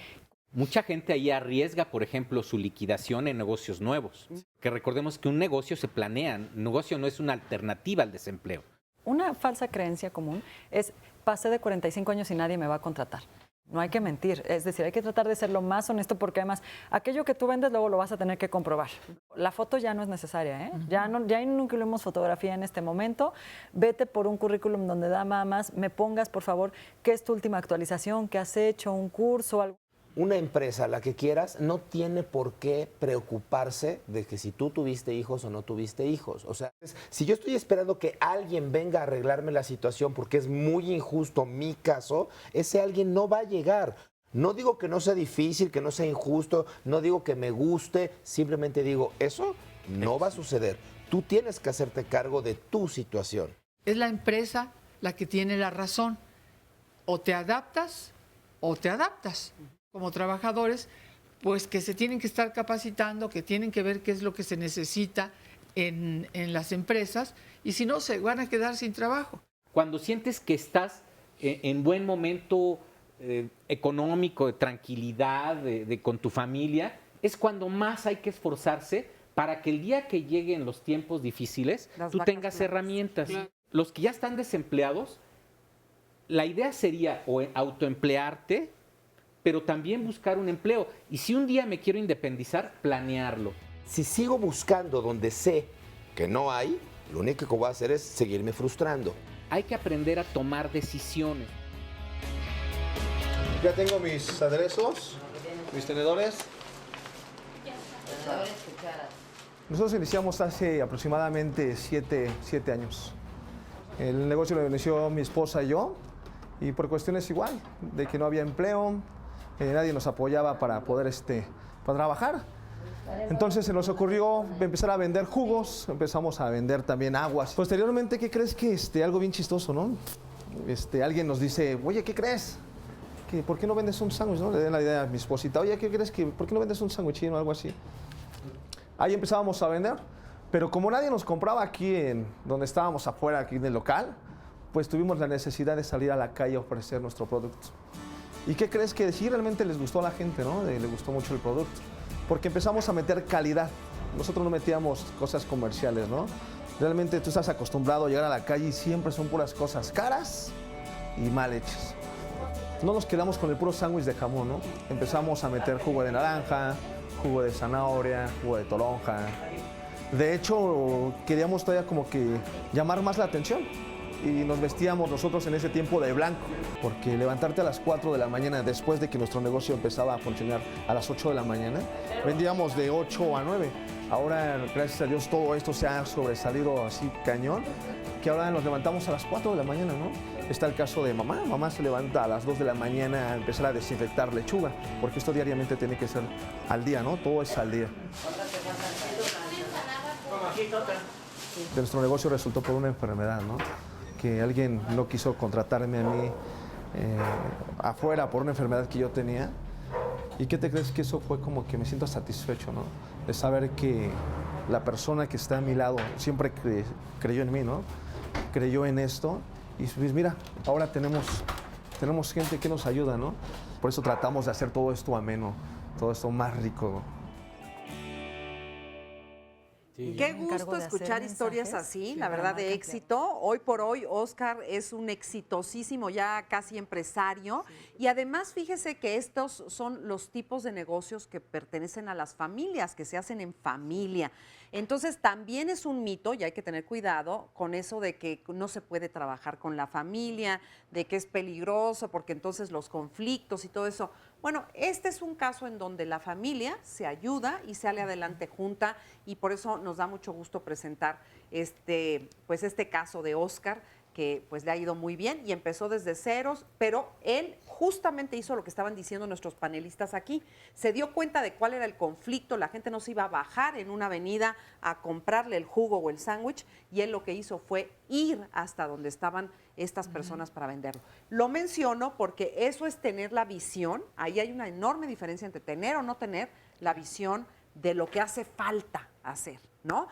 Mucha gente ahí arriesga, por ejemplo, su liquidación en negocios nuevos. Que recordemos que un negocio se planea, un negocio no es una alternativa al desempleo. Una falsa creencia común es, pasé de 45 años y nadie me va a contratar. No hay que mentir, es decir, hay que tratar de ser lo más honesto porque además aquello que tú vendes luego lo vas a tener que comprobar. La foto ya no es necesaria, ¿eh? Ya no incluimos fotografía en este momento. Vete por un currículum donde nada más me pongas, por favor, qué es tu última actualización, qué has hecho, un curso, algo. Una empresa, la que quieras, no tiene por qué preocuparse de que si tú tuviste hijos o no tuviste hijos. O sea, si yo estoy esperando que alguien venga a arreglarme la situación porque es muy injusto mi caso, ese alguien no va a llegar. No digo que no sea difícil, que no sea injusto, no digo que me guste, simplemente digo, eso no va a suceder. Tú tienes que hacerte cargo de tu situación. Es la empresa la que tiene la razón. O te adaptas o te adaptas. Como trabajadores, pues que se tienen que estar capacitando, que tienen que ver qué es lo que se necesita en las empresas, y si no, se van a quedar sin trabajo. Cuando sientes que estás en buen momento económico, de tranquilidad, con tu familia, es cuando más hay que esforzarse para que el día que lleguen los tiempos difíciles, tú tengas herramientas. Claro. Los que ya están desempleados, la idea sería o autoemplearte, pero también buscar un empleo. Y si un día me quiero independizar, planearlo. Si sigo buscando donde sé que no hay, lo único que voy a hacer es seguirme frustrando. Hay que aprender a tomar decisiones. Ya tengo mis aderezos, mis tenedores. Nosotros iniciamos hace aproximadamente 7 años. El negocio lo inició mi esposa y yo, y por cuestiones igual, de que no había empleo, nadie nos apoyaba para poder para trabajar. Entonces se nos ocurrió empezar a vender jugos, empezamos a vender también aguas. Posteriormente, ¿qué crees que algo bien chistoso, ¿no? Alguien nos dice, oye, ¿qué crees? Que ¿por qué no vendes un sándwich? ¿No? Le den la idea a mi esposita, oye, ¿qué crees que por qué no vendes un sándwichino o algo así? Ahí empezábamos a vender, pero como nadie nos compraba aquí donde estábamos afuera, aquí en el local, pues tuvimos la necesidad de salir a la calle a ofrecer nuestro producto. ¿Y qué crees que sí realmente les gustó a la gente, ¿no? Les gustó mucho el producto, porque empezamos a meter calidad. Nosotros no metíamos cosas comerciales, ¿no? Realmente tú estás acostumbrado a llegar a la calle y siempre son puras cosas caras y mal hechas. No nos quedamos con el puro sándwich de jamón, ¿no? Empezamos a meter jugo de naranja, jugo de zanahoria, jugo de toronja. De hecho, queríamos todavía como que llamar más la atención. y nos vestíamos nosotros en ese tiempo de blanco, porque levantarte a las 4 de la mañana después de que nuestro negocio empezaba a funcionar a las 8 de la mañana, vendíamos de 8 a 9. Ahora, gracias a Dios, todo esto se ha sobresalido así cañón, que ahora nos levantamos a las 4 de la mañana, ¿no? Está el caso de mamá. Mamá se levanta a las 2 de la mañana a empezar a desinfectar lechuga, porque esto diariamente tiene que ser al día, ¿no? Todo es al día. Nuestro negocio resultó por una enfermedad, ¿no? Que alguien no quiso contratarme a mí afuera por una enfermedad que yo tenía. ¿Y qué te crees? Que eso fue como que me siento satisfecho, ¿no? De saber que la persona que está a mi lado siempre creyó en mí, ¿no? Creyó en esto. Y pues mira, ahora tenemos gente que nos ayuda, ¿no? Por eso tratamos de hacer todo esto ameno, todo esto más rico. Sí. Qué gusto escuchar historias así, la verdad, de éxito. Hoy por hoy, Óscar es un exitosísimo ya casi empresario. Sí. Y además, fíjese que estos son los tipos de negocios que pertenecen a las familias, que se hacen en familia. Entonces, también es un mito, y hay que tener cuidado con eso de que no se puede trabajar con la familia, de que es peligroso, porque entonces los conflictos y todo eso. Bueno, este es un caso en donde la familia se ayuda y sale adelante junta, y por eso nos da mucho gusto presentar este caso de Óscar, que pues le ha ido muy bien y empezó desde ceros, pero él justamente hizo lo que estaban diciendo nuestros panelistas aquí. Se dio cuenta de cuál era el conflicto, la gente no se iba a bajar en una avenida a comprarle el jugo o el sándwich, y él lo que hizo fue ir hasta donde estaban estas personas para venderlo. Lo menciono porque eso es tener la visión. Ahí hay una enorme diferencia entre tener o no tener la visión de lo que hace falta hacer, ¿no?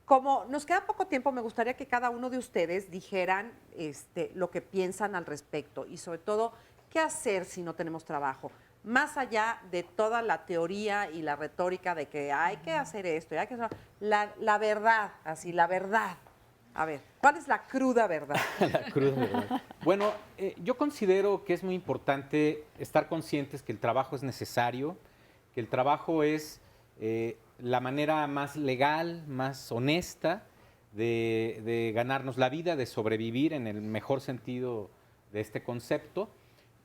Como nos queda poco tiempo, me gustaría que cada uno de ustedes dijeran lo que piensan al respecto y sobre todo, ¿qué hacer si no tenemos trabajo? Más allá de toda la teoría y la retórica de que hay que hacer esto, hay que hacer la verdad, así, la verdad. A ver, ¿cuál es la cruda verdad? La cruda verdad. Bueno, yo considero que es muy importante estar conscientes que el trabajo es necesario, que el trabajo es la manera más legal, más honesta de ganarnos la vida, de sobrevivir en el mejor sentido de este concepto,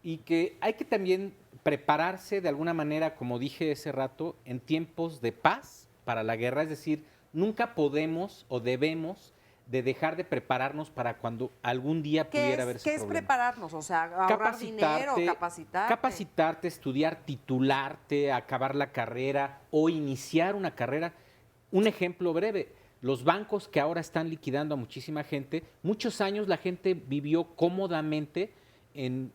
y que hay que también prepararse de alguna manera, como dije ese rato, en tiempos de paz para la guerra. Es decir, nunca podemos o debemos de dejar de prepararnos para cuando algún día pudiera haber ese problema. ¿Qué es prepararnos? O sea, ahorrar dinero, capacitarte. Capacitarte, estudiar, titularte, acabar la carrera o iniciar una carrera. Un ejemplo breve, los bancos que ahora están liquidando a muchísima gente, muchos años la gente vivió cómodamente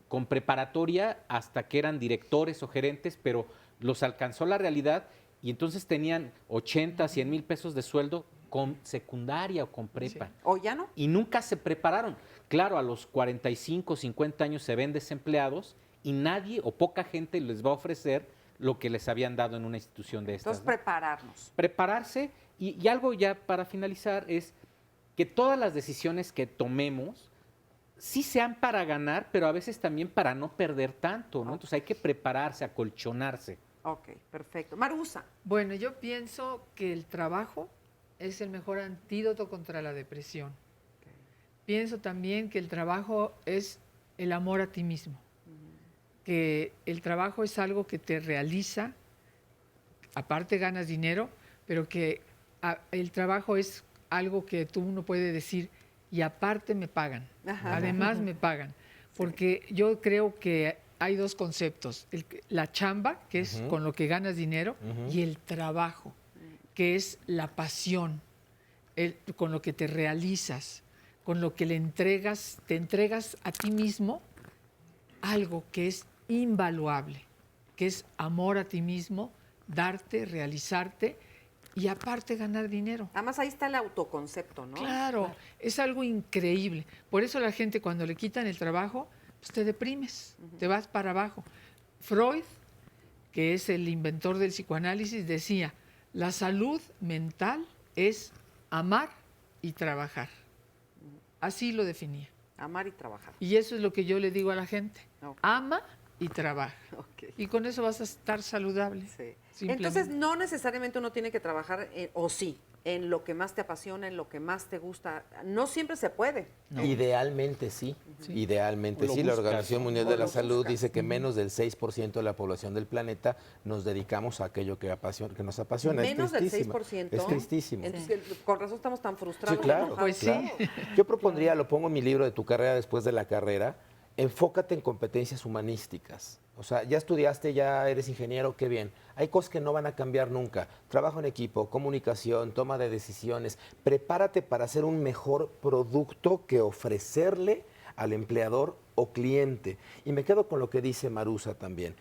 con preparatoria hasta que eran directores o gerentes, pero los alcanzó la realidad y entonces tenían 80, 100 mil pesos de sueldo con secundaria o con prepa. Sí. ¿O ya no? Y nunca se prepararon. Claro, a los 45, 50 años se ven desempleados y nadie o poca gente les va a ofrecer lo que les habían dado en una institución de estas. Entonces, prepararnos. Prepararse y algo ya para finalizar es que todas las decisiones que tomemos sí sean para ganar, pero a veces también para no perder tanto, ¿no? Okay. Entonces hay que prepararse, acolchonarse. Ok, perfecto. Marusa. Bueno, yo pienso que el trabajo es el mejor antídoto contra la depresión. Okay. Pienso también que el trabajo es el amor a ti mismo, que el trabajo es algo que te realiza, aparte ganas dinero, pero que el trabajo es algo que uno puede decir, y aparte me pagan, además me pagan, porque yo creo que hay dos conceptos, la chamba, que es con lo que ganas dinero, y el trabajo, que es la pasión, con lo que te realizas, con lo que te entregas a ti mismo algo que es invaluable, que es amor a ti mismo, darte, realizarte y aparte ganar dinero. Además ahí está el autoconcepto, ¿no? Claro, es algo increíble. Por eso la gente cuando le quitan el trabajo, pues te deprimes, te vas para abajo. Freud, que es el inventor del psicoanálisis, decía, la salud mental es amar y trabajar. Así lo definía. Amar y trabajar. Y eso es lo que yo le digo a la gente. Okay. Ama y trabaja. Y con eso vas a estar saludable. Entonces, no necesariamente uno tiene que trabajar, o sí, en lo que más te apasiona, en lo que más te gusta. No siempre se puede. Idealmente sí, idealmente Lo sí. La buscas, Organización ¿no? Mundial O de la lo Salud buscas. dice que menos del 6% de la población del planeta nos dedicamos a aquello que nos apasiona. Menos es del tristísimo. 6%. Es tristísimo. Entonces, con razón estamos tan Sí, frustrados. claro. enojados Pues sí. todos. Yo propondría, lo pongo en mi libro de Tu carrera después de la carrera, enfócate en competencias humanísticas. O sea, ya estudiaste, ya eres ingeniero, qué bien. Hay cosas que no van a cambiar nunca. Trabajo en equipo, comunicación, toma de decisiones. Prepárate para hacer un mejor producto que ofrecerle al empleador o cliente. Y me quedo con lo que dice Marusa también.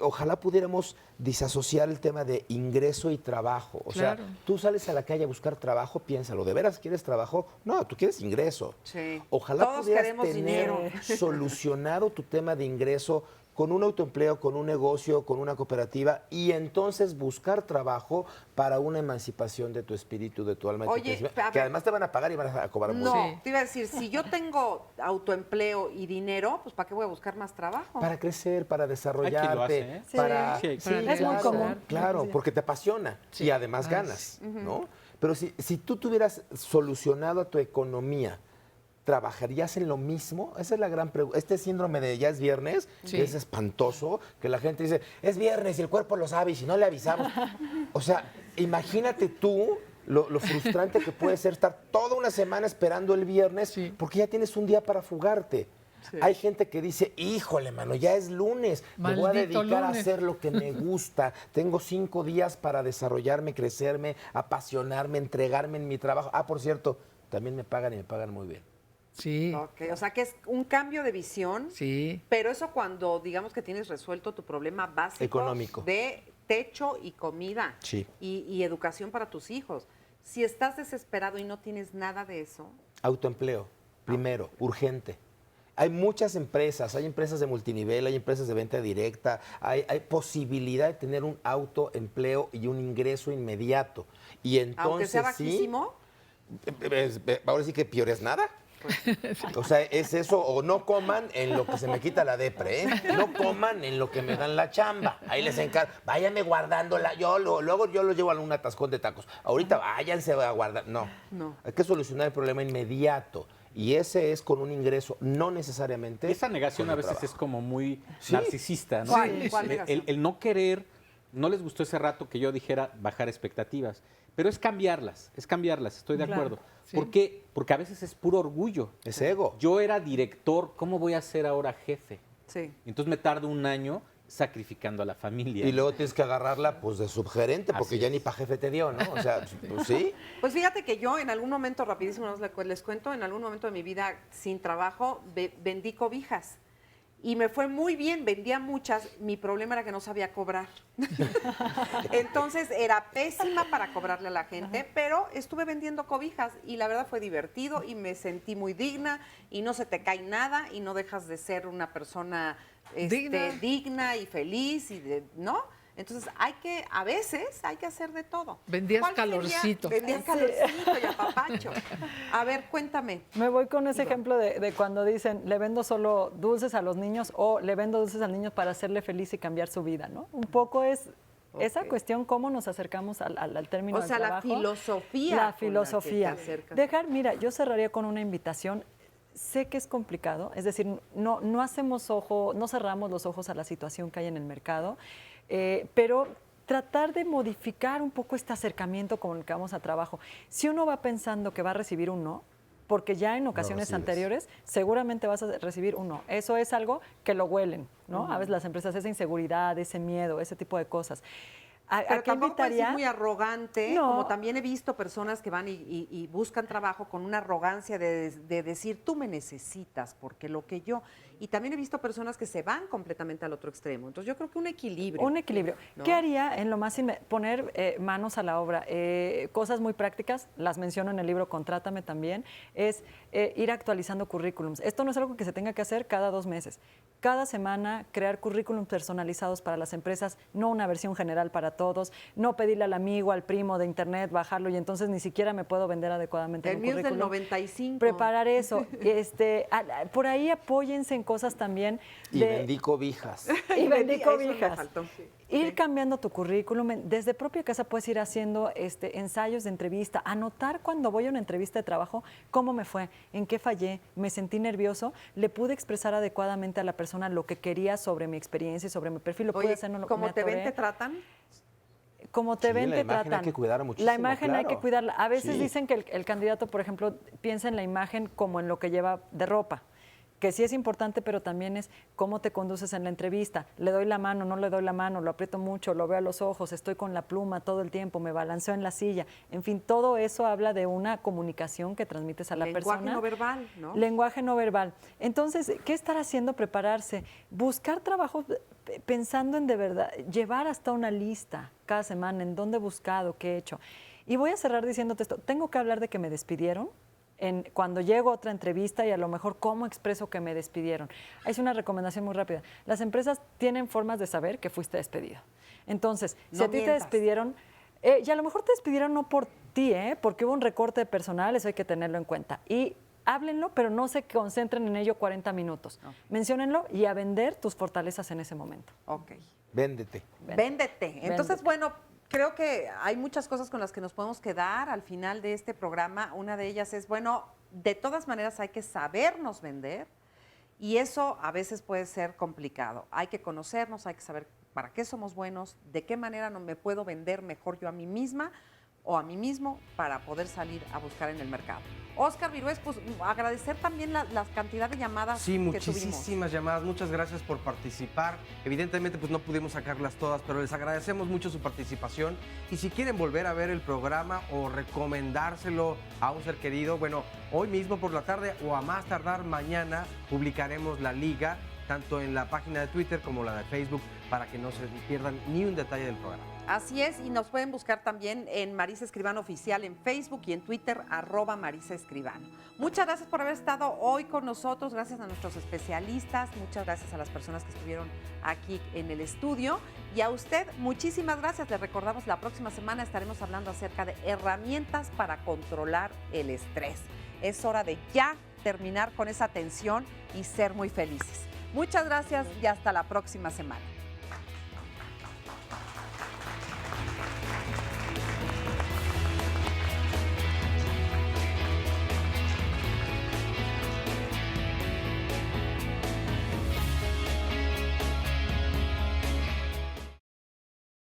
Ojalá pudiéramos disasociar el tema de ingreso y trabajo. O sea, tú sales a la calle a buscar trabajo, piénsalo, ¿de veras quieres trabajo? No, tú quieres ingreso. Sí. Ojalá Todos pudieras queremos tener dinero. solucionado tu tema de ingreso con un autoempleo, con un negocio, con una cooperativa y entonces buscar trabajo para una emancipación de tu espíritu, de tu alma, de tu Oye, crecimiento, a que ver. además te van a pagar y van a cobrar No, mucho. te iba a decir, si yo tengo autoempleo y dinero, pues ¿para qué voy a buscar más trabajo? Para crecer, para desarrollarte, Hay quien lo hace, ¿eh? para... Sí, es muy claro, común. Claro, Sí. porque te apasiona y además ganas, ¿no? Pero si tú tuvieras solucionado a tu economía, ¿trabajarías en lo mismo? Esa es la gran pregunta. Este síndrome de ya es viernes, Sí. que es espantoso, que la gente dice, es viernes y el cuerpo lo sabe y si no le avisamos. O sea, imagínate tú lo frustrante que puede ser estar toda una semana esperando el viernes porque ya tienes un día para fugarte. Sí. Hay gente que dice, híjole, mano, ya es lunes, me voy a Maldito dedicar a lunes. hacer lo que me gusta. Tengo 5 días para desarrollarme, crecerme, apasionarme, entregarme en mi trabajo. Ah, por cierto, también me pagan y me pagan muy bien. Sí. Ok, o sea que es un cambio de visión, Sí. pero eso cuando digamos que tienes resuelto tu problema básico Económico. de techo y comida Sí. y educación para tus hijos. Si estás desesperado y no tienes nada de eso, Autoempleo, primero, urgente. Hay muchas empresas, hay empresas de multinivel, hay empresas de venta directa, hay posibilidad de tener un autoempleo y un ingreso inmediato. Y entonces aunque sea sí, bajísimo, ahora sí que peor es nada. O sea, es eso, o no coman en lo que se me quita la depre, ¿eh? No coman en lo que me dan la chamba. Ahí les encargo, váyanme guardándola. Luego yo los llevo a un atascón de tacos. Ahorita váyanse a guardar. No. Hay que solucionar el problema inmediato. Y ese es con un ingreso, no necesariamente. Esa negación con a el veces trabajo. es como muy Sí. narcisista, ¿no? ¿Cuál negación? El no querer, no les gustó ese rato que yo dijera bajar expectativas, pero es cambiarlas, estoy de Claro, acuerdo. sí. ¿Por qué? Porque a veces es puro orgullo. Es ego. Yo era director, ¿cómo voy a ser ahora jefe? sí. Entonces me tardo un año sacrificando a la familia. Y luego tienes que agarrarla pues de subgerente, porque Así ya es. ni pa' jefe te dio, ¿no? O sea, pues sí. Pues fíjate que yo en algún momento, rapidísimo les cuento, en algún momento de mi vida sin trabajo vendí cobijas. Y me fue muy bien, vendía muchas. Mi problema era que no sabía cobrar. Entonces era pésima para cobrarle a la gente, pero estuve vendiendo cobijas y la verdad fue divertido y me sentí muy digna y no se te cae nada y no dejas de ser una persona digna y feliz, ¿no? Entonces a veces hay que hacer de todo. Vendías ¿Cuál sería? calorcito. Vendías calorcito y apapacho. A ver, cuéntame. Me voy con ese ejemplo de cuando dicen, le vendo solo dulces a los niños o le vendo dulces al niño para hacerle feliz y cambiar su vida, ¿no? Un poco es esa cuestión, cómo nos acercamos al término O del sea, la trabajo. filosofía. La con la que te filosofía. acercas. Mira, yo cerraría con una invitación. Sé que es complicado, es decir, no hacemos no cerramos los ojos a la situación que hay en el mercado, pero tratar de modificar un poco este acercamiento con el que vamos a trabajo. Si uno va pensando que va a recibir un no, porque ya en ocasiones recibes. anteriores seguramente vas a recibir un no. Eso es algo que lo huelen, ¿no? Ujú. A veces las empresas, esa inseguridad, ese miedo, ese tipo de cosas. Pero qué tampoco puedes ser invitaría? muy arrogante, No. como también he visto personas que van y buscan trabajo con una arrogancia de decir, tú me necesitas, porque lo que yo... Y también he visto personas que se van completamente al otro extremo. Entonces yo creo que un equilibrio. Un equilibrio. ¿no? ¿Qué haría en lo más poner manos a la obra? Cosas muy prácticas, las menciono en el libro Contrátame también, es ir actualizando currículums. Esto no es algo que se tenga que hacer cada 2 meses. Cada semana crear currículums personalizados para las empresas, no una versión general para todos, no pedirle al amigo, al primo de internet, bajarlo y entonces ni siquiera me puedo vender adecuadamente El en un mío es del currículum. 95. Preparar eso. Por ahí apóyense en cosas también Y vendí cobijas. Y vendí Eso me cobijas. faltó. Ir cambiando tu currículum. Desde propia casa puedes ir haciendo ensayos de entrevista, anotar cuando voy a una entrevista de trabajo cómo me fue, en qué fallé, me sentí nervioso, le pude expresar adecuadamente a la persona lo que quería sobre mi experiencia y sobre mi perfil. Lo pude hacer, no, ¿Cómo me te ven, atoré. te tratan? Como te Sí, ven, la te imagen tratan. hay que cuidar muchísimo, La imagen hay que claro. cuidarla. A veces Sí. dicen que el candidato, por ejemplo, piensa en la imagen como en lo que lleva de ropa, que sí es importante, pero también es cómo te conduces en la entrevista. Le doy la mano, no le doy la mano, lo aprieto mucho, lo veo a los ojos, estoy con la pluma todo el tiempo, me balanceo en la silla. En fin, todo eso habla de una comunicación que transmites a la persona. Lenguaje no verbal, ¿no? Lenguaje no verbal. Entonces, ¿qué estar haciendo? Prepararse. Buscar trabajo pensando en de verdad, llevar hasta una lista cada semana en dónde he buscado, qué he hecho. Y voy a cerrar diciéndote esto. Tengo que hablar de que me despidieron. Cuando llego a otra entrevista y a lo mejor cómo expreso que me despidieron. Es una recomendación muy rápida. Las empresas tienen formas de saber que fuiste despedido. Entonces, si No a ti te mientas. despidieron, y a lo mejor te despidieron no por ti, porque hubo un recorte de personal, eso hay que tenerlo en cuenta. Y háblenlo, pero no se concentren en ello 40 minutos. Menciónenlo y a vender tus fortalezas en ese momento. Ok. Véndete. Véndete. Entonces, bueno, creo que hay muchas cosas con las que nos podemos quedar al final de este programa. Una de ellas es, bueno, de todas maneras hay que sabernos vender y eso a veces puede ser complicado. Hay que conocernos, hay que saber para qué somos buenos, de qué manera no me puedo vender mejor yo a mí misma o a mí mismo para poder salir a buscar en el mercado. Óscar Virués, pues agradecer también la cantidad de llamadas Sí, que tuvimos. muchísimas llamadas. Muchas gracias por participar. Evidentemente, pues no pudimos sacarlas todas, pero les agradecemos mucho su participación. Y si quieren volver a ver el programa o recomendárselo a un ser querido, bueno, hoy mismo por la tarde o a más tardar mañana publicaremos la liga, tanto en la página de Twitter como la de Facebook, para que no se pierdan ni un detalle del programa. Así es, y nos pueden buscar también en Marisa Escribano Oficial en Facebook y en Twitter, @Marisa Escribano. Muchas gracias por haber estado hoy con nosotros, gracias a nuestros especialistas, muchas gracias a las personas que estuvieron aquí en el estudio y a usted, muchísimas gracias. Les recordamos, la próxima semana estaremos hablando acerca de herramientas para controlar el estrés. Es hora de ya terminar con esa tensión y ser muy felices. Muchas gracias y hasta la próxima semana.